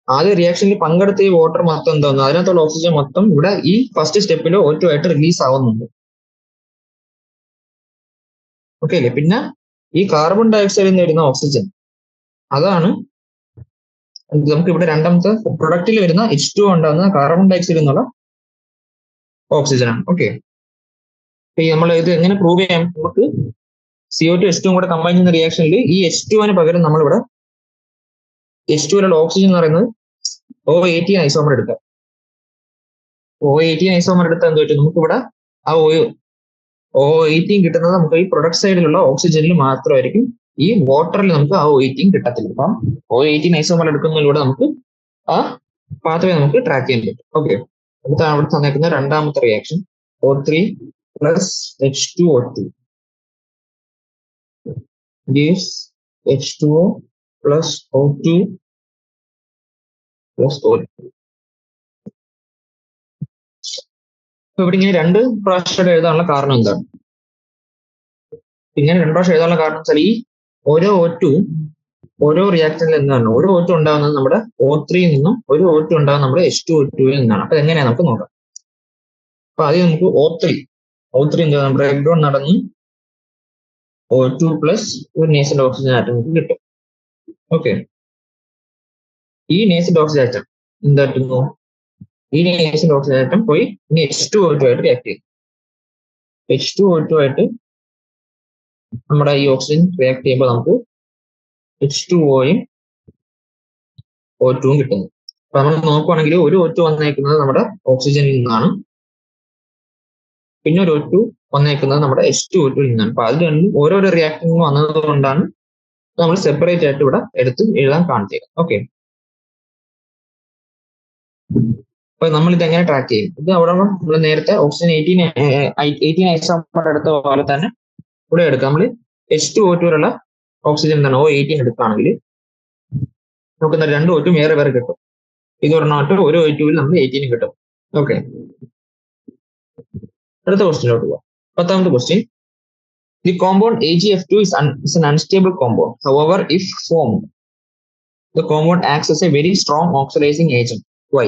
ആദ്യ റിയാക്ഷനിൽ പങ്കെടുത്ത ഈ വാട്ടർ മൊത്തം എന്താവുന്നു അതിനകത്തുള്ള ഓക്സിജൻ മൊത്തം ഇവിടെ ഈ ഫസ്റ്റ് സ്റ്റെപ്പിൽ O2 ആയിട്ട് റിലീസ് ആവുന്നുണ്ട്. ഓക്കെ അല്ലേ? പിന്നെ ഈ കാർബൺ ഡയോക്സൈഡിൽ നിന്ന് വരുന്ന ഓക്സിജൻ അതാണ് നമുക്ക് ഇവിടെ രണ്ടാമത്തെ പ്രൊഡക്റ്റിൽ വരുന്ന H2 ഉണ്ടാകുന്ന കാർബൺ ഡയോക്സൈഡ് എന്നുള്ള ഓക്സിജൻ ആണ്. ഓക്കെ, നമ്മൾ ഇത് എങ്ങനെ പ്രൂവ് ചെയ്യാം? നമുക്ക് CO2 H2 കൂടെ കമ്പൈൻ ചെയ്യുന്ന റിയാക്ഷനിൽ ഈ H2 പകരം നമ്മളിവിടെ H2 ഓക്സിജൻ എന്ന് പറയുന്നത് O18 ഐസോമർ എടുക്കാം. O18 ഐസോമർ എടുത്താൽ എന്ത് പറ്റും? നമുക്കിവിടെ ആ O18 കിട്ടുന്നത് നമുക്ക് ഈ പ്രൊഡക്റ്റ് സൈഡിലുള്ള ഓക്സിജനിൽ മാത്രമായിരിക്കും. ഈ വാട്ടറിൽ നമുക്ക് ആ O18 കിട്ടത്തില്ല. അപ്പം O18 ഐസോമർ എടുക്കുന്നതിലൂടെ നമുക്ക് ആ പാത്വേ നമുക്ക് ട്രാക്ക് ചെയ്യാൻ പറ്റും. ഓക്കെ, അടുത്ത അവിടെ തന്നേക്കുന്ന രണ്ടാമത്തെ reaction O3 plus H2O2 gives H2O plus O2 plus O2. അപ്പൊ ഇവിടെ ഇങ്ങനെ 2 പ്രാവശ്യം എഴുതാനുള്ള കാരണം എന്താണ്? ഇങ്ങനെ 2 പ്രാവശ്യം എഴുതാനുള്ള കാരണം വെച്ചാൽ ഈ ഓരോ O2 ഓരോ റിയാക്ടറിൽ എന്താണ് ഓരോ O2 ഉണ്ടാകുന്നത് നമ്മുടെ O3 നിന്നും ഒരു O2 ഉണ്ടാകുന്നത് നമ്മുടെ H2O2 നിന്നാണ്. അപ്പൊ എങ്ങനെയാണ് നമുക്ക് നോക്കാം. അപ്പൊ ആദ്യം നമുക്ക് O3 എന്താണ് ബ്രേക്ക് ഡൗൺ നടന്ന് O2 പ്ലസ് ഒരു നേസന്റ് ഓക്സിജൻ ആയിട്ട് നമുക്ക് കിട്ടും. ഓക്കെ, ഈ നേസിഡ് ഓക്സിജൻ ആറ്റം എന്തായിരുന്നു, ഈ നേസിഡ് ഓക്സിജൻ ആറ്റം പോയി ഇനി H2O2 ആയിട്ട് റിയാക്ട് ചെയ്യും. H2O2 ആയിട്ട് നമ്മുടെ ഈ ഓക്സിജൻ റിയാക്ട് ചെയ്യുമ്പോൾ നമുക്ക് H2Oയും O2 കിട്ടുന്നു. അപ്പൊ നമ്മൾ നോക്കുവാണെങ്കിൽ ഒരു O2 വന്നേക്കുന്നത് നമ്മുടെ ഓക്സിജനിൽ നിന്നാണ്, പിന്നെ ഒരു O2 വന്നേക്കുന്നത് നമ്മുടെ H2O2 നിന്നാണ്. അപ്പൊ അത് രണ്ടും ഓരോരോ റിയാക്ഷൻ വന്നത് കൊണ്ടാണ് നമ്മൾ സെപ്പറേറ്റ് ആയിട്ട് ഇവിടെ എടുത്ത് എഴുതാൻ കാണിച്ചേക്കുന്നത്. ഓക്കെ, അപ്പൊ നമ്മൾ ഇത് എങ്ങനെ ട്രാക്ക് ചെയ്യും? ഇത് അവിടെ നമ്മൾ നേരത്തെ ഓക്സിജൻ 18 ഐസോമർ എടുത്ത പോലെ തന്നെ ഇവിടെ എടുക്കാം. നമ്മൾ H2O2 ഓക്സിജൻ എന്താണ് O18 എടുക്കുകയാണെങ്കിൽ നമുക്ക് രണ്ട് O2 വേറെ വേറെ കിട്ടും. ഇത് പറഞ്ഞിട്ട് ഒരു O2 നമ്മൾ 18 കിട്ടും. ഓക്കെ, അടുത്ത ക്വസ്റ്റ്യനിലോട്ട് പോവാം. 10ാമത്തെ question. The compound AgF2 is an unstable compound. However, if formed, the compound acts as a very strong oxidizing agent. Why?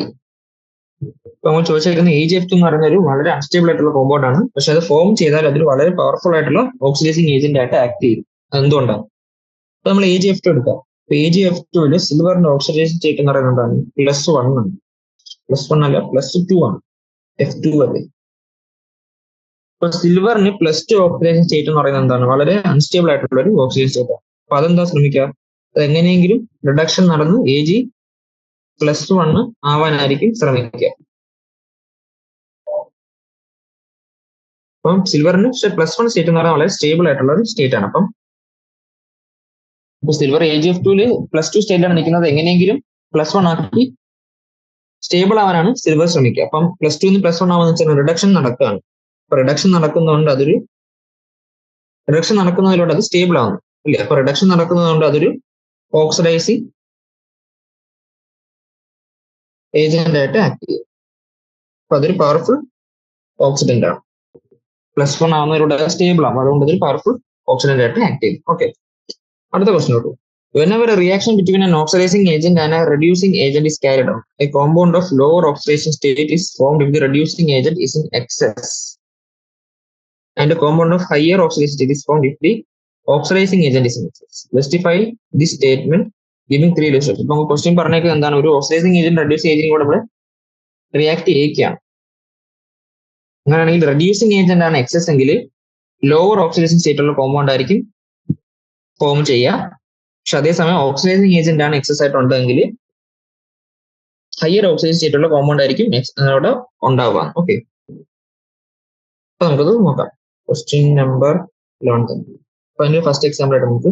ഇപ്പൊ നമ്മൾ ചോദിച്ചേക്കുന്ന AgF2 എന്ന് പറയുന്ന ഒരു വളരെ അൺസ്റ്റേബിൾ ആയിട്ടുള്ള കോമ്പൗണ്ട് ആണ്. പക്ഷെ അത് ഫോം ചെയ്താൽ അതിൽ വളരെ പവർഫുൾ ആയിട്ടുള്ള ഓക്സിഡൈസിങ് ഏജന്റ് ആയിട്ട് ആക്ട് ചെയ്യും. എന്തുകൊണ്ടാണ്? അപ്പൊ നമ്മൾ AgF2 എടുക്കാം. അപ്പൊ AgF2 സിൽവറിന്റെ ഓക്സിഡൈസിങ് സ്റ്റേറ്റ് എന്ന് പറയുന്നത് എന്താണ്? +1 ആണ്. +1 അല്ല, +2 ആണ്. F2 അല്ലേ. ഇപ്പൊ സിൽവറിന് +2 ഓക്സിഡൈസിങ് സ്റ്റേറ്റ് എന്ന് പറയുന്നത് എന്താണ്? വളരെ അൺസ്റ്റേബിൾ ആയിട്ടുള്ള ഒരു ഓക്സിഡൈസിങ് സ്റ്റേറ്റ് ആണ്. അപ്പൊ അതെന്താ ശ്രമിക്കുക, അത് എങ്ങനെയെങ്കിലും റിഡക്ഷൻ നടന്ന് Ag+1 ആവാനായിരിക്കും ശ്രമിക്കുക. അപ്പം സിൽവറിന് +1 സ്റ്റേറ്റ് എന്ന് പറഞ്ഞാൽ വളരെ സ്റ്റേബിൾ ആയിട്ടുള്ള ഒരു സ്റ്റേറ്റ് ആണ്. അപ്പം സിൽവർ AgF2 +2 സ്റ്റേറ്റിലാണ് നിൽക്കുന്നത്, എങ്ങനെയെങ്കിലും +1 ആക്കി സ്റ്റേബിൾ ആവാനാണ് സിൽവർ ശ്രമിക്കുക. അപ്പം +2 +1 ആവാന്ന് വെച്ചാൽ റിഡക്ഷൻ നടക്കുകയാണ്. അപ്പൊ റിഡക്ഷൻ നടക്കുന്നതുകൊണ്ട് നടക്കുന്നതിലൂടെ അത് സ്റ്റേബിൾ ആവുന്നു ഇല്ല. അപ്പൊ റിഡക്ഷൻ നടക്കുന്നതുകൊണ്ട് അതൊരു ഓക്സിഡൈസിങ് ഏജന്റ് ആയിട്ട് ആക്ട് ചെയ്യും. അപ്പൊ അതൊരു പവർഫുൾ ഓക്സിഡന്റ് ആണ്. +1 ആവുന്നതിലൂടെ സ്റ്റേബിൾ ആവും, അതുകൊണ്ട് അതൊരു പവർഫുൾ ഓക്സിഡന്റ് ആയിട്ട് ആക്ട് ചെയ്യും. ഓക്കെ, അടുത്ത ക്വസ്റ്റിനോട്ട്. Whenever a reaction between an oxidizing agent and a reducing agent is carried out, a compound of lower oxidation state is formed if the reducing agent is in excess, and a compound of higher oxidation state is formed if the oxidizing agent is in excess. Justify this statement giving 3 illustrations. ഇപ്പൊ question പറഞ്ഞേക്കുന്നത് എന്താണ്? ഒരു oxidising agent reducing agent കൂടെ നമ്മൾ react ചെയ്യിക്കുകയാണ്. അങ്ങനെയാണെങ്കിൽ reducing agent ആണ് excess എങ്കിൽ lower oxidation state ഉള്ള കോമ്പൗണ്ട് ആയിരിക്കും ഫോം ചെയ്യുക. പക്ഷെ അതേസമയം ഓക്സിഡൈസിങ് ഏജന്റ് ആണ് എക്സസ് ആയിട്ടുണ്ടെങ്കിൽ ഹയർ ഓക്സിഡേഷൻ സ്റ്റേറ്റ് ഉള്ള കോമ്പൗണ്ട് ആയിരിക്കും അവിടെ ഉണ്ടാവുക. ഓക്കെ, അപ്പൊ നമുക്കത് നോക്കാം. Question number 11. അപ്പൊ അതിന്റെ ഫസ്റ്റ് എക്സാമ്പിൾ ആയിട്ട് നമുക്ക്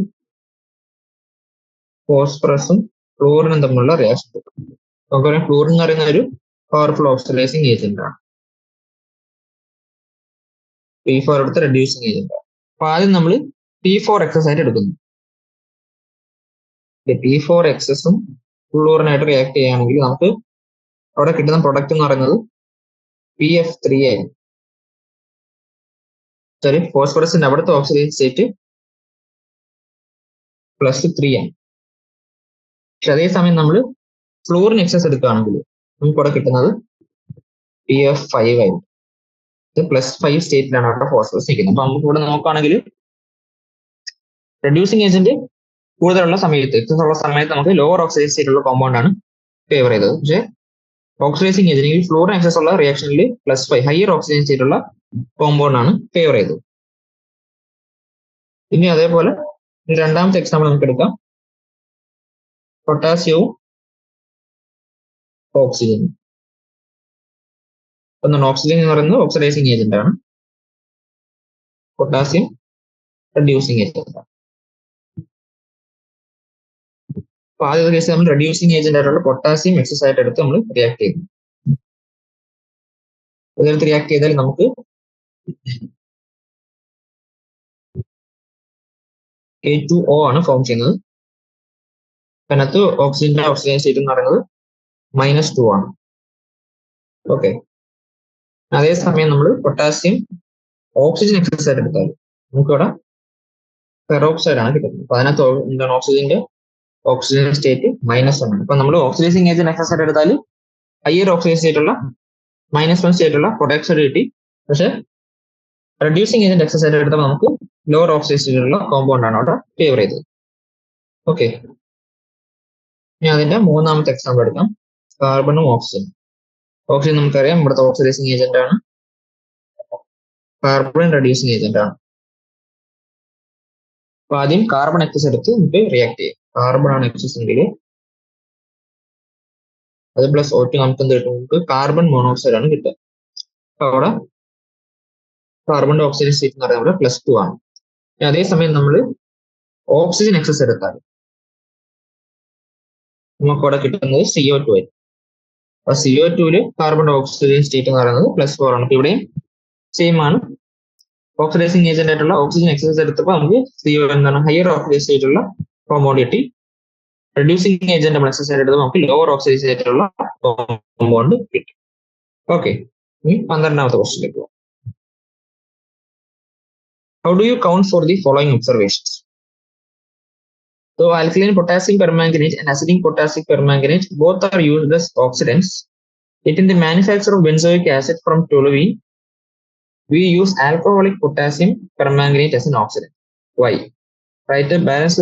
ഫോസ്ഫറസും ഫ്ലൂറിനും തമ്മിലുള്ള റിയാക്ഷൻ. നമുക്ക് പറയാം ഫ്ലൂറിൻ എന്ന് പറയുന്ന ഒരു പവർഫുൾ ഓക്സിഡൈസിങ് ഏജന്റ് ആണ്. P4 എടുത്ത് റെഡ്യൂസിങ് ഏജന്റ് ആണ്. അപ്പൊ ആദ്യം നമ്മൾ P4 എക്സസ് ആയിട്ട് എടുക്കുന്നു. P4 എക്സസും ഫ്ലൂറിനായിട്ട് റിയാക്ട് ചെയ്യുകയാണെങ്കിൽ നമുക്ക് അവിടെ കിട്ടുന്ന പ്രൊഡക്റ്റ് എന്ന് പറയുന്നത് PF3 ആയിരിക്കും. സോറി, ഫോസ്ഫറസിന്റെ അവിടുത്തെ ഓക്സിഡൈസിങ് സ്റ്റേറ്റ് +3 ആണ്. പക്ഷെ അതേസമയം നമ്മൾ ഫ്ലൂറിൻ എക്സസ് എടുക്കുകയാണെങ്കിൽ നമുക്ക് അവിടെ കിട്ടുന്നത് PF5 ആയിരിക്കും. +5 സ്റ്റേറ്റിലാണ് അവിടെ ഫോസ്ഫറസ് നിൽക്കുന്നത്. അപ്പൊ നമുക്ക് ഇവിടെ നോക്കുകയാണെങ്കിൽ റെഡ്യൂസിങ് ഏജന്റ് കൂടുതലുള്ള സമയത്ത് എക്സസ് ഉള്ള സമയത്ത് നമുക്ക് ലോവർ ഓക്സിഡൈസ് സ്റ്റേറ്റുള്ള കോമ്പൗണ്ട് ആണ് ഫേവർ ചെയ്തത്. പക്ഷേ ഓക്സിഡൈസിങ് ഏജന്റ് ഫ്ലൂറിൻ എക്സസ് ഉള്ള റിയാക്ഷനിൽ +5 ഹയർ ഓക്സിഡൈസ് സ്റ്റേറ്റുള്ള കോമ്പൗണ്ട് ആണ് ഫേവർ ചെയ്തത്. ഇനി അതേപോലെ രണ്ടാമത്തെ എക്സാമ്പിൾ നമുക്ക് എടുക്കാം. പൊട്ടാസ്യവും ഓക്സിജനും. ഓക്സിജൻ എന്ന് പറയുന്നത് ഓക്സിഡൈസിങ് ഏജന്റ് ആണ്, പൊട്ടാസ്യം റെഡ്യൂസിങ് ഏജന്റ് ആണ്. അപ്പൊ ആദ്യത്തെ കേസ് നമ്മൾ റെഡ്യൂസിങ് ഏജന്റ് ആയിട്ടുള്ള പൊട്ടാസ്യം എക്സസ് ആയിട്ട് എടുത്ത് നമ്മൾ റിയാക്ട് ചെയ്യുന്നു. ഇതിനകത്ത് റിയാക്ട് ചെയ്താൽ നമുക്ക് K2O ആണ് ഫോം ചെയ്യുന്നത്. അതിനകത്ത് ഓക്സിജന്റെ ഓക്സിജൻ സ്റ്റേറ്റ് എന്ന് പറയുന്നത് -2 ആണ്. ഓക്കെ, അതേസമയം നമ്മൾ പൊട്ടാസ്യം ഓക്സിജൻ എക്സസ് ആയിട്ട് എടുത്താൽ നമുക്കിവിടെ പെറോക്സൈഡ് ആണ് കിട്ടുന്നത്. അപ്പൊ അതിനകത്ത് എന്താണ് ഓക്സിജന്റെ ഓക്സിജൻ സ്റ്റേറ്റ് -1 ആണ്. അപ്പൊ നമ്മൾ ഓക്സിഡൈസിങ് ഏജന്റ് എക്സസ് ആയിട്ട് എടുത്താൽ ഹയർ ഓക്സിജൻ സ്റ്റേറ്റ് ഉള്ള -1 സ്റ്റേറ്റ് ഉള്ള പൊട്ടാക്സൈഡ് കിട്ടി. പക്ഷെ റെഡ്യൂസിങ് ഏജന്റ് എക്സസ് ആയിട്ട് എടുത്താൽ നമുക്ക് ലോവർ ഓക്സിജൻ സ്റ്റേറ്റ് ഉള്ള കോമ്പൗണ്ട് ആണ് അവിടെ ഫേവർ ചെയ്തത്. ഓക്കെ, ഇനി അതിന്റെ മൂന്നാമത്തെ എക്സാമ്പിൾ എടുക്കാം. കാർബണും ഓക്സിജനും. ഓക്സിജൻ നമുക്കറിയാം ഇവിടുത്തെ ഓക്സിഡൈസിങ് ഏജന്റ് ആണ്. കാർബൺ റെഡ്യൂസിങ് ഏജന്റ് ആണ്. അപ്പൊ ആദ്യം കാർബൺ എക്സസ് എടുത്ത് നമുക്ക് റിയാക്ട് ചെയ്യാം. കാർബൺ ആണ് എക്സസ് എങ്കിൽ അത് പ്ലസ് O2 നമുക്ക് എന്ത് കിട്ടും? നമുക്ക് കാർബൺ മോണോക്സൈഡ് ആണ് കിട്ടുക. അപ്പൊ അവിടെ കാർബൺ ഓക്സിജൻ സ്റ്റേറ്റ് എന്ന് പറയുന്നത് +2 ആണ്. അതേസമയം നമ്മൾ ഓക്സിജൻ എക്സസ് എടുത്താൽ നമുക്ക് അവിടെ കിട്ടുന്നത് CO2 ആയിരിക്കും. അപ്പൊ CO2 കാർബൺ ഓക്സിജൻ സ്റ്റേറ്റ് എന്ന് പറയുന്നത് +4 ആണ്. അപ്പൊ ഇവിടെയും സെയിം ആണ്. ഓക്സിഡൈസിങ് ഏജന്റ് ആയിട്ടുള്ള ഓക്സിജൻ എക്സസ് എടുത്തപ്പോൾ നമുക്ക് CO എന്താണ് ഹയർ ഓക്സിഡൈസ് ആയിട്ടുള്ള കോമ്പൗണ്ട് കിട്ടി. റെഡ്യൂസിങ് ഏജന്റ് നമ്മൾ എക്സസ് എടുത്തപ്പോൾ നമുക്ക് ലോവർ ഓക്സിഡൈസ് ആയിട്ടുള്ള കോമ്പൗണ്ട് കിട്ടി. ഓക്കെ, ഇനി 12ാമത്തെ ക്വസ്റ്റ്യനിലേക്ക് പോകാം. How do you count for the following observations? So alkaline potassium permanganate and acidic potassium permanganate both are used as oxidants. Yet in the manufacture of benzoic acid from toluene, we use alcoholic potassium permanganate as an oxidant. Why? Write a balanced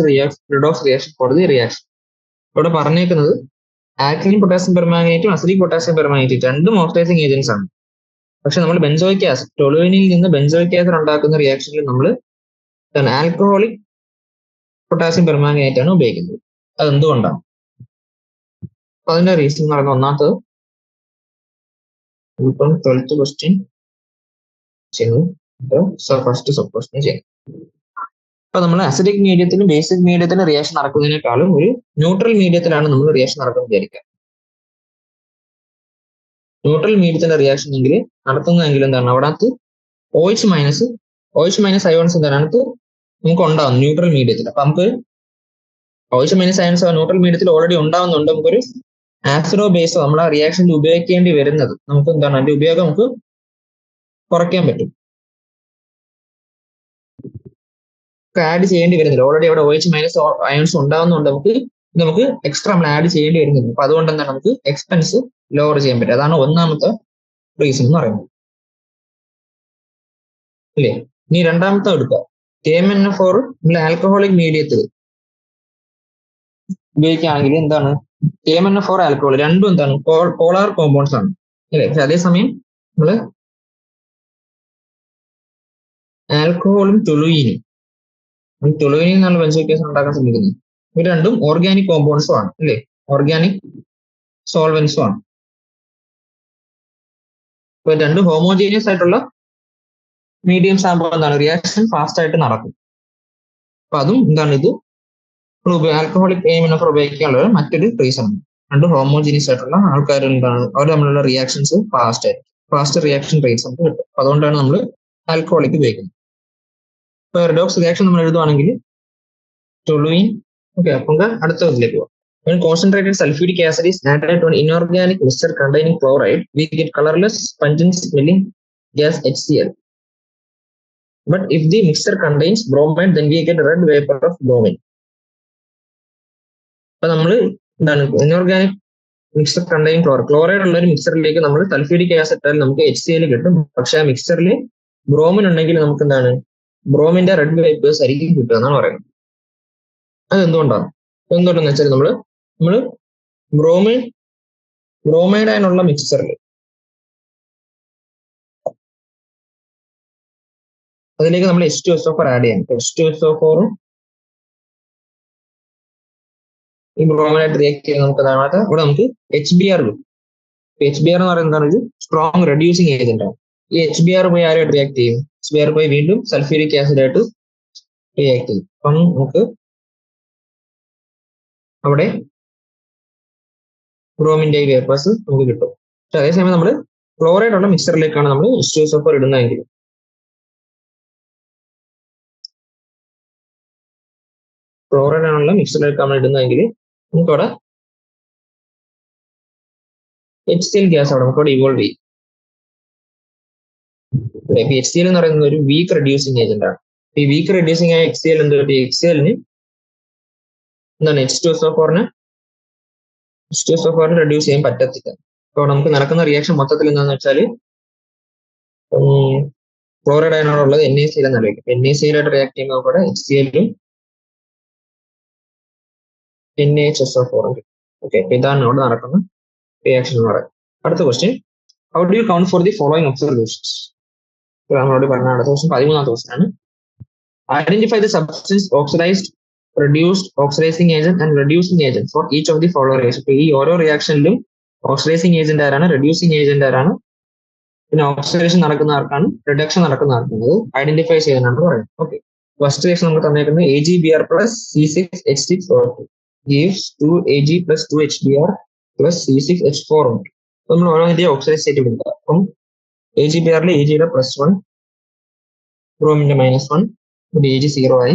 redox reaction for the reaction. ഇവിടെ പറഞ്ഞേക്കുന്നത് alkaline potassium പെർമാംഗനേറ്റും acidic potassium പെർമാംഗനേറ്റും രണ്ടും oxidising agents ആണ്. പക്ഷെ നമ്മൾ benzoic acid ടൊളുവിനിൽ നിന്ന് benzoic acid ഉണ്ടാക്കുന്ന റിയാക്ഷനിൽ നമ്മൾ alcoholic potassium permanganate ആണ് ഉപയോഗിക്കുന്നത്. അതെന്തുകൊണ്ടാണ്? അതിന്റെ റീസൺ എന്ന് പറയുന്നത് ഒന്നാമത്തത് ഇപ്പം 12th ക്വസ്റ്റ്യൻ ചെയ്യുന്നു. ഫസ്റ്റ് സബ് ക്വസ്റ്റ്യൻ ചെയ്യുന്നു. അപ്പൊ നമ്മൾ അസിഡിക് മീഡിയത്തിലും ബേസിക് മീഡിയത്തിലും റിയാക്ഷൻ നടക്കുന്നതിനേക്കാളും ഒരു ന്യൂട്രൽ മീഡിയത്തിലാണ് നമ്മൾ റിയാക്ഷൻ നടക്കുന്നത് വിചാരിക്കുക. ന്യൂട്രൽ മീഡിയത്തിന്റെ റിയാക്ഷൻ എങ്കിൽ നടത്തുന്നതെങ്കിൽ എന്താണ് അവിടെ OH മൈനസ് അയോൺസ് എന്താണ് നമുക്ക് ഉണ്ടാവും ന്യൂട്രൽ മീഡിയത്തിൽ. അപ്പൊ നമുക്ക് OH മൈനസ് അയോൺസ് ന്യൂട്രൽ മീഡിയത്തിൽ ഓൾറെഡി ഉണ്ടാവുന്നുണ്ട്. നമുക്കൊരു ആസിഡോ ബേസോ നമ്മൾ ആ റിയാക്ഷനിൽ ഉപയോഗിക്കേണ്ടി വരുന്നത് നമുക്ക് എന്താണ് അതിന്റെ ഉപയോഗം നമുക്ക് കുറയ്ക്കാൻ പറ്റും. ആഡ് ചെയ്യേണ്ടി വരുന്നില്ല. ഓൾറെഡി അവിടെ OH മൈനസ് അയോൺസ് ഉണ്ടാവുന്നുണ്ട്. നമുക്ക് എക്സ്ട്രാ നമ്മൾ ആഡ് ചെയ്യേണ്ടി വരുന്നില്ല. അപ്പൊ അതുകൊണ്ട് എന്താണ് നമുക്ക് എക്സ്പെൻസ് ലോവർ ചെയ്യാൻ പറ്റും. അതാണ് ഒന്നാമത്തെ റീസൺ എന്ന് പറയുന്നത് അല്ലേ. ഇനി രണ്ടാമത്തെ എടുക്കുക. KMnO4 നമ്മൾ ആൽക്കഹോളിക് മീഡിയത്തിൽ ഉപയോഗിക്കുകയാണെങ്കിൽ എന്താണ് KMnO4 ആൽക്കഹോൾ രണ്ടും എന്താണ് പോളാർ കോമ്പൗണ്ട്സ് ആണ് അല്ലേ. പക്ഷെ അതേസമയം നമ്മള് ആൽക്കഹോളും ടൊളുയിനും നമ്മൾ ബെൻസോയിക് ആസിഡ് ഉണ്ടാക്കാൻ ശ്രമിക്കുന്നത് ഇവർ രണ്ടും ഓർഗാനിക് കോമ്പൗണ്ട്സും ആണ് അല്ലേ, ഓർഗാനിക് സോൾവെന്റ്സും ആണ്. ഇപ്പൊ രണ്ട് ഹോമോജീനിയസ് ആയിട്ടുള്ള മീഡിയംസ് ആകുമ്പോൾ എന്താണ് റിയാക്ഷൻ ഫാസ്റ്റ് ആയിട്ട് നടക്കും. അപ്പൊ അതും എന്താണ് ഇത് ആൽക്കഹോളിക് KMnO4 ഉപയോഗിക്കാനുള്ള മറ്റൊരു റീസൺ ആണ്. രണ്ട് ഹോമോജീനിയസ് ആയിട്ടുള്ള ആൾക്കാർ എന്താണ് അവർ തമ്മിലുള്ള റിയാക്ഷൻസ് ഫാസ്റ്റ് റിയാക്ഷൻ റേറ്റ്സ് നമുക്ക് കിട്ടും. അതുകൊണ്ടാണ് നമ്മൾ ആൽക്കഹോളിക് ഉപയോഗിക്കുന്നത്. ഇപ്പൊ റിഡോക്സ് റിയാക്ഷൻ നമ്മൾ എഴുതുവാണെങ്കിൽ ടൊളുയിൻ ഓക്കെ. അപ്പൊ അടുത്ത ഇതിലേക്ക് പോകാം. When concentrated sulfuric acid is added to an inorganic mixture containing chloride, we get colorless, pungent smelling gas HCl. But if the mixture contains bromide, then we get red vapor of bromine. അപ്പൊ നമ്മൾ എന്താണ് inorganic mixer contain chloride ഉള്ള ഒരു മിക്സറിലേക്ക് നമ്മൾ sulphuric acid ഇട്ടാൽ നമുക്ക് HCl കിട്ടും. പക്ഷെ ആ മിക്സറിൽ ബ്രോമിൻ ഉണ്ടെങ്കിൽ നമുക്ക് എന്താണ് ബ്രോമിന്റെ റെഡ് വേപ്പേഴ്സ് ആയിരിക്കും കിട്ടുക എന്നാണ് പറയുന്നത്. അത് എന്തുകൊണ്ടെന്ന് വെച്ചാൽ നമ്മള് ബ്രോമൈഡ് ആയിട്ടുള്ള മിക്സറിൽ അതിലേക്ക് നമ്മൾ H2SO4 ആഡ് ചെയ്യാം. H2SO4 ഈ ബ്രോമൈഡ് റിയാക്ട് ചെയ്ത് നമുക്ക് ഇവിടെ നമുക്ക് HBr കിട്ടും. HBr എന്ന് പറയുന്നത് ഒരു സ്ട്രോങ് റെഡ്യൂസിങ് ഏജന്റ് ആണ്. ഈ HBr പോയി ആരായിട്ട് റിയാക്ട് ചെയ്യും? HBr പോയി വീണ്ടും സൾഫ്യൂരിക് ആസിഡ് ആയിട്ട് റിയാക്ട് ചെയ്യും. അപ്പം നമുക്ക് അവിടെ ബ്രോമിന്റെ വേപ്പേഴ്സ് നമുക്ക് കിട്ടും. പക്ഷെ അതേസമയം നമ്മൾ ക്ലോറൈഡ് ഉള്ള മിക്സറിലേക്കാണ് നമ്മൾ H2SO4 ഇടുന്നതെങ്കിൽ ക്ലോറൈഡ് ആണുള്ള മിക്സറിലേക്കാണ് ഇടുന്നതെങ്കിൽ നമുക്ക് അവിടെ HCl ഗ്യാസ് അവിടെ നമുക്ക് അവിടെ ഇവോൾവ് ചെയ്യും. HCl എന്ന് പറയുന്നത് ഒരു വീക്ക് റെഡ്യൂസിങ് ഏജന്റ് ആണ്. ഈ വീക്ക് റെഡ്യൂസിങ് ആയ HCl എന്ത് പറ്റി? HClന് എന്താണ് H2SO4 റെഡ്യൂസ് ചെയ്യാൻ പറ്റത്തില്ല. അപ്പോൾ നമുക്ക് നടക്കുന്ന റിയാക്ഷൻ മൊത്തത്തിൽ എന്താണെന്ന് വെച്ചാൽ ക്ലോറൈഡ് അയനോടുള്ളത് NaCl എന്ന് അറിയിക്കും. NaCl ആയിട്ട് റിയാക്ട് ചെയ്യുമ്പോൾ കൂടെ HClഉം NaHSO4 കിട്ടും. ഓക്കെ, ഇതാണ് ഇവിടെ നടക്കുന്ന റിയാക്ഷൻ എന്ന് പറയുന്നത്. അടുത്ത question, how do you count four the following observations? നമ്മളോട് പറഞ്ഞ അടുത്ത ക്വസ്റ്റ്യൻ 13ാമത്തെ ക്വസ്റ്റ്യൻ ആണ്. Identify the substance oxidised, reduced, oxidising agent and reducing agent for each of the following reaction. ഇപ്പൊ ഈ ഓരോ റിയാക്ഷനിലും ഓക്സിഡൈസിങ് ഏജന്റ് ആരാണ്, റെഡ്യൂസിങ് ഏജന്റ് ആരാണ്, പിന്നെ ഓക്സിഡേഷൻ നടക്കുന്ന ആർക്കാണ്, റിഡക്ഷൻ നടക്കുന്ന ആർക്കാണ്, അത് ഐഡന്റിഫൈ ചെയ്യാനാണ് പറയുന്നത്. ഓക്കെ, ഫസ്റ്റ് റിയാക്ഷൻ നമുക്ക് തന്നേക്കുന്നത് AgBr plus C6H6O2 gives 2Ag plus 2HBr plus C6H4O2. നമ്മൾ ഓരോന്നിന്റെ ഓക്സിഡൈസ് സ്റ്റേറ്റ് കൊടുക്കുക. അപ്പം AgBrൽ Agയുടെ +1, ബ്രോമിന്റെ -1, ഇവിടെ Ag 0 ആയി.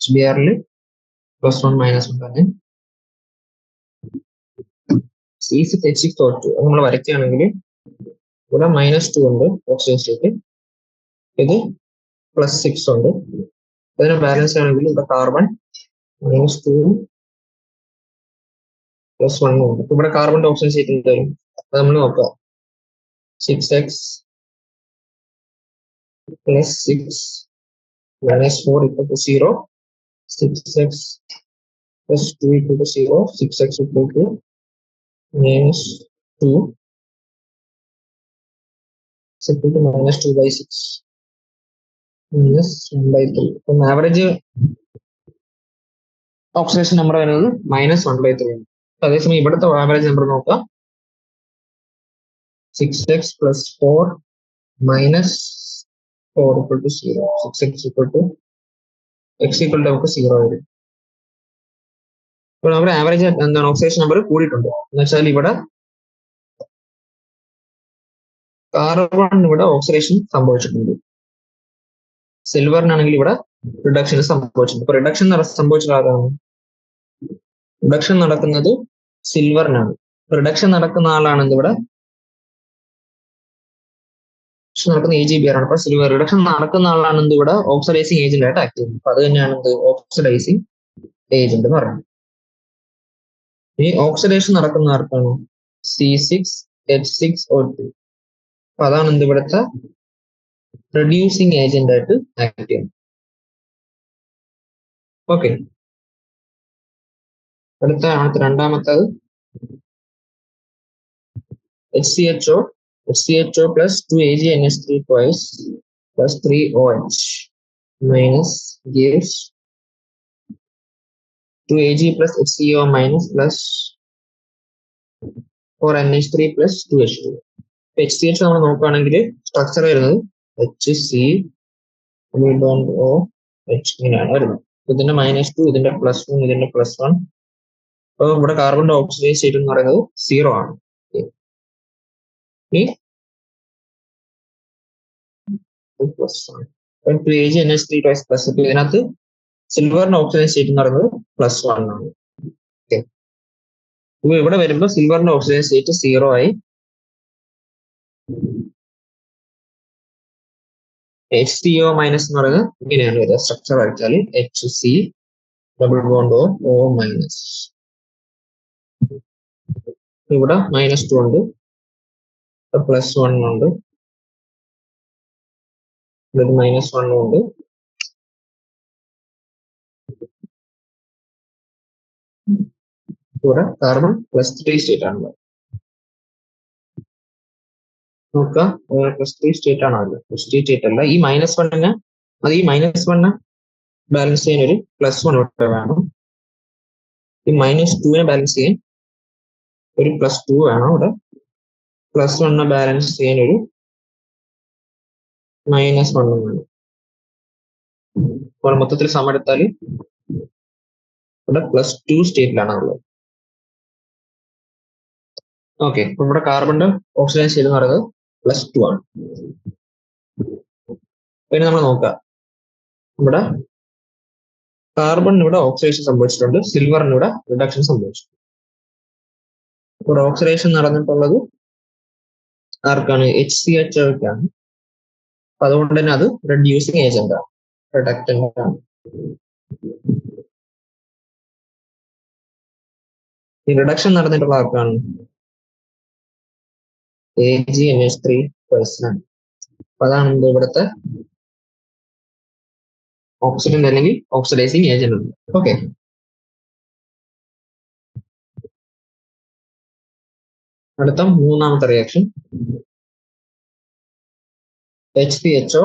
HBrൽ +1 -1 തന്നെ. C6H6O2 നമ്മൾ വരയ്ക്കുകയാണെങ്കിൽ ഇവിടെ -2 ഉണ്ട് ഓക്സിഡൈസ് സ്റ്റേറ്റ്, ഇത് +6 ഉണ്ട്. അതിനെ ബാലൻസ് ആണെങ്കിൽ ഇവിടെ കാർബൺ -2 +1 ഉണ്ട്. ഇവിടെ കാർബൺ ഓക്സിജൻ സ്റ്റേറ്റ് എന്തായാലും അത് നമ്മൾ നോക്കാം. 6x + 6 - 4 = 0, 6x + 2 = 0, 6x = -2 -2/6 -1/3. അപ്പം ആവറേജ് ഓക്സിഡേഷൻ നമ്പർ വരുന്നത് -1/3 ആണ്. അതേസമയം ഇവിടുത്തെ ആവറേജ് നമ്പർ നോക്കാം. 6x + 4 - 4 = 0, 6x x നമുക്ക് 0 വരും. ഇപ്പോൾ നമ്മുടെ ആവറേജ് എന്താണ്, ഓക്സിഡേഷൻ നമ്പർ കൂടിയിട്ടുണ്ട് എന്ന് വെച്ചാൽ ഇവിടെ കാർബൺ ഇവിടെ ഓക്സിഡേഷൻ സംഭവിച്ചിട്ടുണ്ട്, സിൽവറിനാണെങ്കിൽ ഇവിടെ റിഡക്ഷൻ സംഭവിച്ചിട്ടുണ്ട്. ഇപ്പൊ റിഡക്ഷൻ സംഭവിച്ചത് ആരാണ്? റിഡക്ഷൻ നടക്കുന്നത് സിൽവറിനാണ്. റിഡക്ഷൻ നടക്കുന്ന ആളാണ് ഇവിടെ നടക്കുന്ന AgBr ആണ്. അപ്പൊ സിൽവർ റിഡക്ഷൻ നടക്കുന്ന ആളാണ് ഇവിടെ ഓക്സിഡൈസിങ് ഏജന്റ് ആയിട്ട് ആക്ട് ചെയ്യുന്നത്. അപ്പൊ അത് തന്നെയാണ് ഓക്സിഡൈസിങ് ഏജന്റ് എന്ന് പറയുന്നത്. ഈ ഓക്സിഡേഷൻ നടക്കുന്ന ആർക്കാണ്? C6H6O2. അപ്പൊ അതാണ് ഇവിടുത്തെ റെഡ്യൂസിങ് ഏജന്റ് ആയിട്ട് ആക്ട് ചെയ്യുന്നത്. ഓക്കെ, അടുത്ത രണ്ടാമത്തത് HCHO plus 2AgNH3 twice plus 3OH minus gives 2Ag plus HCO minus plus 4NH3 plus 2H2. HCH നമ്മൾ നോക്കുകയാണെങ്കിൽ സ്ട്രക്ചർ വരുന്നത് HC OH ഇങ്ങനെയാണ് വരുന്നത്. ഇതിന്റെ -2, ഇതിന്റെ +1, ഇതിന്റെ +1. അപ്പോൾ ഇവിടെ കാർബൺ ഓക്സിഡൈസ് സ്റ്റേറ്റ് എന്ന് പറയുന്നത് 0 ആണ്. +1 twice plus. ഇതിനകത്ത് സിൽവറിന്റെ ഓക്സിജൻ സ്റ്റേറ്റ് എന്ന് പറയുന്നത് +1 ആണ്. ഓക്കെ, ഇവിടെ വരുമ്പോൾ സിൽവറിന്റെ ഓക്സിജൻ സ്റ്റേറ്റ് 0 ആയി. HCO മൈനസ് എന്ന് പറയുന്നത് ഇങ്ങനെയാണ് വരിക. സ്ട്രക്ചർ വരച്ചാൽ HC _O-. ഇവിടെ -2 ഉണ്ട്, +1 ഉണ്ട്, ഇവിടെ -1 ഉണ്ട്, ഇവിടെ കാർബൺ +3 സ്റ്റേറ്റ് ആണ് നോക്കുക. +3 സ്റ്റേറ്റ് ആണ് അത്, +3 സ്റ്റേറ്റ് അല്ല. ഈ -1നെ അത് ഈ -1നെ ബാലൻസ് ചെയ്യാൻ ഒരു +1 ഇവിടെ വേണം. ഈ -2നെ ബാലൻസ് ചെയ്യാൻ ഒരു +2 വേണം. ഇവിടെ +1നെ ബാലൻസ് ചെയ്യാൻ ഒരു -1 വേണം. അപ്പോൾ മൊത്തത്തിൽ സമം എടുത്താൽ ഇവിടെ +2 സ്റ്റേറ്റിലാണ് ഉള്ളത്. ഓക്കെ, അപ്പൊ ഇവിടെ കാർബണിന്റെ ഓക്സിജൻ സ്റ്റേറ്റ് എന്ന് പറയുന്നത് +2 ആണ്. പിന്നെ നമ്മൾ നോക്കുക, ഇവിടെ കാർബണിന് ഇവിടെ ഓക്സിഡേഷൻ സംഭവിച്ചിട്ടുണ്ട്, സിൽവറിന് ഇവിടെ റിഡക്ഷൻ സംഭവിച്ചിട്ടുണ്ട്. ഇവിടെ ഓക്സിഡേഷൻ നടന്നിട്ടുള്ളത് ആർക്കാണ്? HCHOക്കാണ്. അപ്പൊ അതുകൊണ്ട് തന്നെ അത് റെഡ്യൂസിങ് ഏജന്റ് ആണ്, റിഡക്റ്റന്റ് ആണ്. ഈ റിഡക്ഷൻ നടന്നിട്ടുള്ള ആർക്കാണ്? AgNH3 ആണ്. അപ്പൊ അതാണ് ഇവിടുത്തെ ഓക്സിഡന്റ് അല്ലെങ്കിൽ ഓക്സിഡൈസിങ് ഏജന്റ് ഉണ്ട്. ഓക്കെ, അടുത്ത മൂന്നാമത്തെ reaction HCHO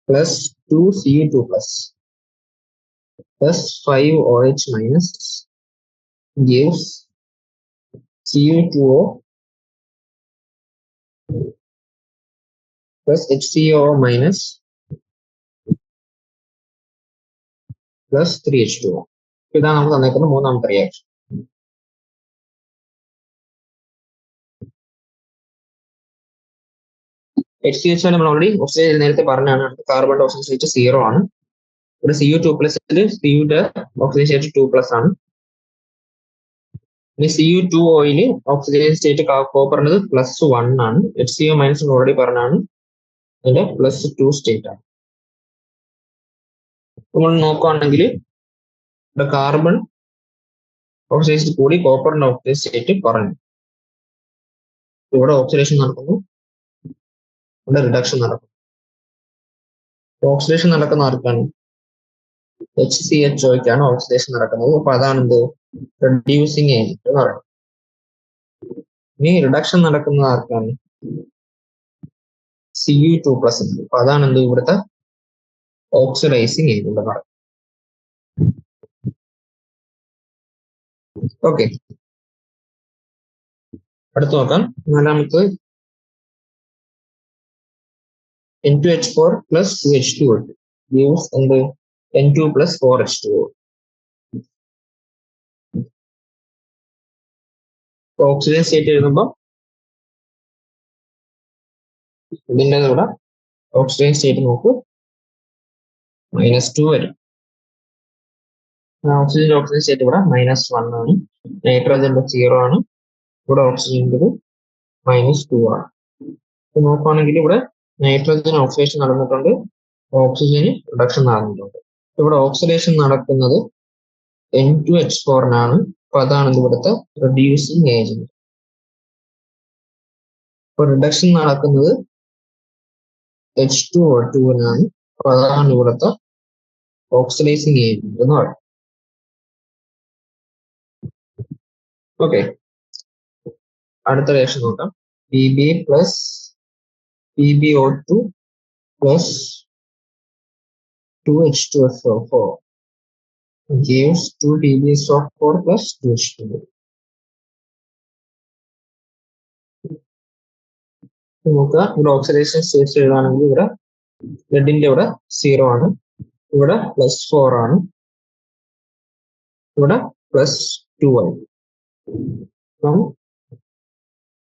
plus 2Cu2 plus 5OH minus gives Cu2O plus HCO minus plus 3H2O. ഇതാണ് നമുക്ക് തന്നേക്കുന്ന മൂന്നാമത്തെ റിയാക്ഷൻ. HCHO നമ്മൾ ഓൾറെഡി ഓക്സിജൻ നേരത്തെ പറഞ്ഞാണ്, കാർബൺ ഓക്സിജൻ സ്റ്റേറ്റ് 0 ആണ്. ഇവിടെ Cu2 പ്ലസിൽ Cuയുടെ ഓക്സിജൻ സ്റ്റേറ്റ് 2+ ആണ്. ഇനി Cu2O ഓക്സിജൻ സ്റ്റേറ്റ് കോപ്പറിന്റെ +1 ആണ്. HCO മൈനസ് ഓൾറെഡി പറഞ്ഞാണ്, അതിന്റെ +2 സ്റ്റേറ്റ് ആണ്. നമ്മൾ നോക്കുകയാണെങ്കിൽ ഇവിടെ കാർബൺ ഓക്സിഡേഷൻ കൂടി കോപ്പറിന്റെ ഓക്സിജൻ സ്റ്റേറ്റ് കുറഞ്ഞു. ഇവിടെ ഓക്സിഡേഷൻ നടക്കുന്നു, ഇവിടെ റിഡക്ഷൻ നടക്കുന്നു. ഓക്സിഡേഷൻ നടക്കുന്ന ആർക്കാണ്? HCHOയ്ക്കാണ് ഓക്സിഡേഷൻ നടക്കുന്നത്. അപ്പൊ അതാണ് എന്ത് റെഡ്യൂസിങ് ഏജന്റ് എന്ന് പറയുന്നത്. ഇനി റിഡക്ഷൻ നടക്കുന്നത് ആർക്കാണ്? Cu2+ ഉണ്ട്. അപ്പൊ അതാണ് എന്ത് ഇവിടുത്തെ ഓക്സിഡൈസിങ് ഏജന്റ് എന്ന് പറയുന്നത്. ഓക്കെ, അടുത്ത് നോക്കാം. നാലാമത്തെ N2H4 plus 2H2O gives എന്ത് N2 plus 4H2O. Oxygen state എഴുതുമ്പോൾ ഇതിൻ്റെ കൂടെ ഓക്സിജൻ സ്റ്റേറ്റ് നോക്കൂ, -2 വരും. ഓക്സിജൻ സ്റ്റേറ്റ് ഇവിടെ -1 ആണ്. നൈട്രോജന്റെ 0 ആണ്. ഇവിടെ ഓക്സിജന്റെ -2 ആണ്. നോക്കുകയാണെങ്കിൽ ഇവിടെ നൈട്രോജൻ ഓക്സിഡേഷൻ നടന്നിട്ടുണ്ട്, ഓക്സിജന് റിഡക്ഷൻ നടന്നിട്ടുണ്ട്. ഇവിടെ ഓക്സിഡേഷൻ നടക്കുന്നത് N2H4 അപ്പൊ അതാണ് ഇവിടുത്തെ റെഡ്യൂസിങ് ഏജന്റ്. അപ്പൊ റിഡക്ഷൻ നടക്കുന്നത് H2O2 അപ്പൊ അതാണ് ഇവിടുത്തെ ഓക്സിഡൈസിങ് ഏജന്റ് എന്ന് പറയുന്നത്. ഓക്കെ, അടുത്ത റിയാക്ഷൻ നോക്കാം. Pb plus PbO2 plus 2H2SO4 gives 2PbSO4 plus 2H2O. നോക്കുക, ഇവിടെ ഓക്സിഡേഷൻ സ്റ്റേറ്റ് എഴുതാണെങ്കിൽ ഇവിടെ ലെഡിന്റെ ഇവിടെ 0 ആണ്, ഇവിടെ +4 ആണ്, ഇവിടെ +2 ആണ്.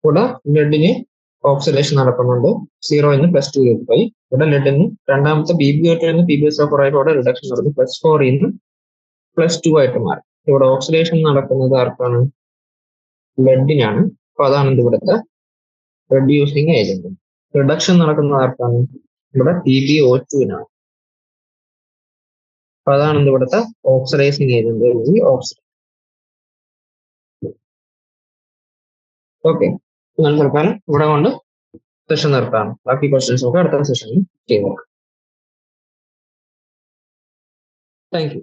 ഇവിടെ ലെഡിന് ഓക്സിഡേഷൻ നടക്കുന്നുണ്ട്, 0 +2 പോയി. ഇവിടെ ലെഡിന് രണ്ടാമത്തെ PbO2 PbSO4 ആയിട്ട് ഇവിടെ റിഡക്ഷൻ നടന്നു, +4 +2 ആയിട്ട് മാറി. ഇവിടെ ഓക്സിഡേഷൻ നടക്കുന്നത് ആർക്കാണ്? ലെഡിനാണ്. അപ്പൊ അതാണ് ഇവിടുത്തെ റെഡ്യൂസിങ് ഏജന്റ്. റിഡക്ഷൻ നടക്കുന്നത് ആർക്കാണ്? ഇവിടെ PbO2 അപ്പൊ അതാണ് ഇവിടുത്തെ ഓക്സിഡൈസിങ് ഏജന്റ്. ഓക്കെ, ഞാൻ തൽക്കാലം ഇവിടെ കൊണ്ട് സെഷൻ നിർത്താം. ബാക്കി ക്വസ്റ്റ്യൻസ് ഒക്കെ അടുത്ത സെഷനിൽ ചെയ്തു. Thank you.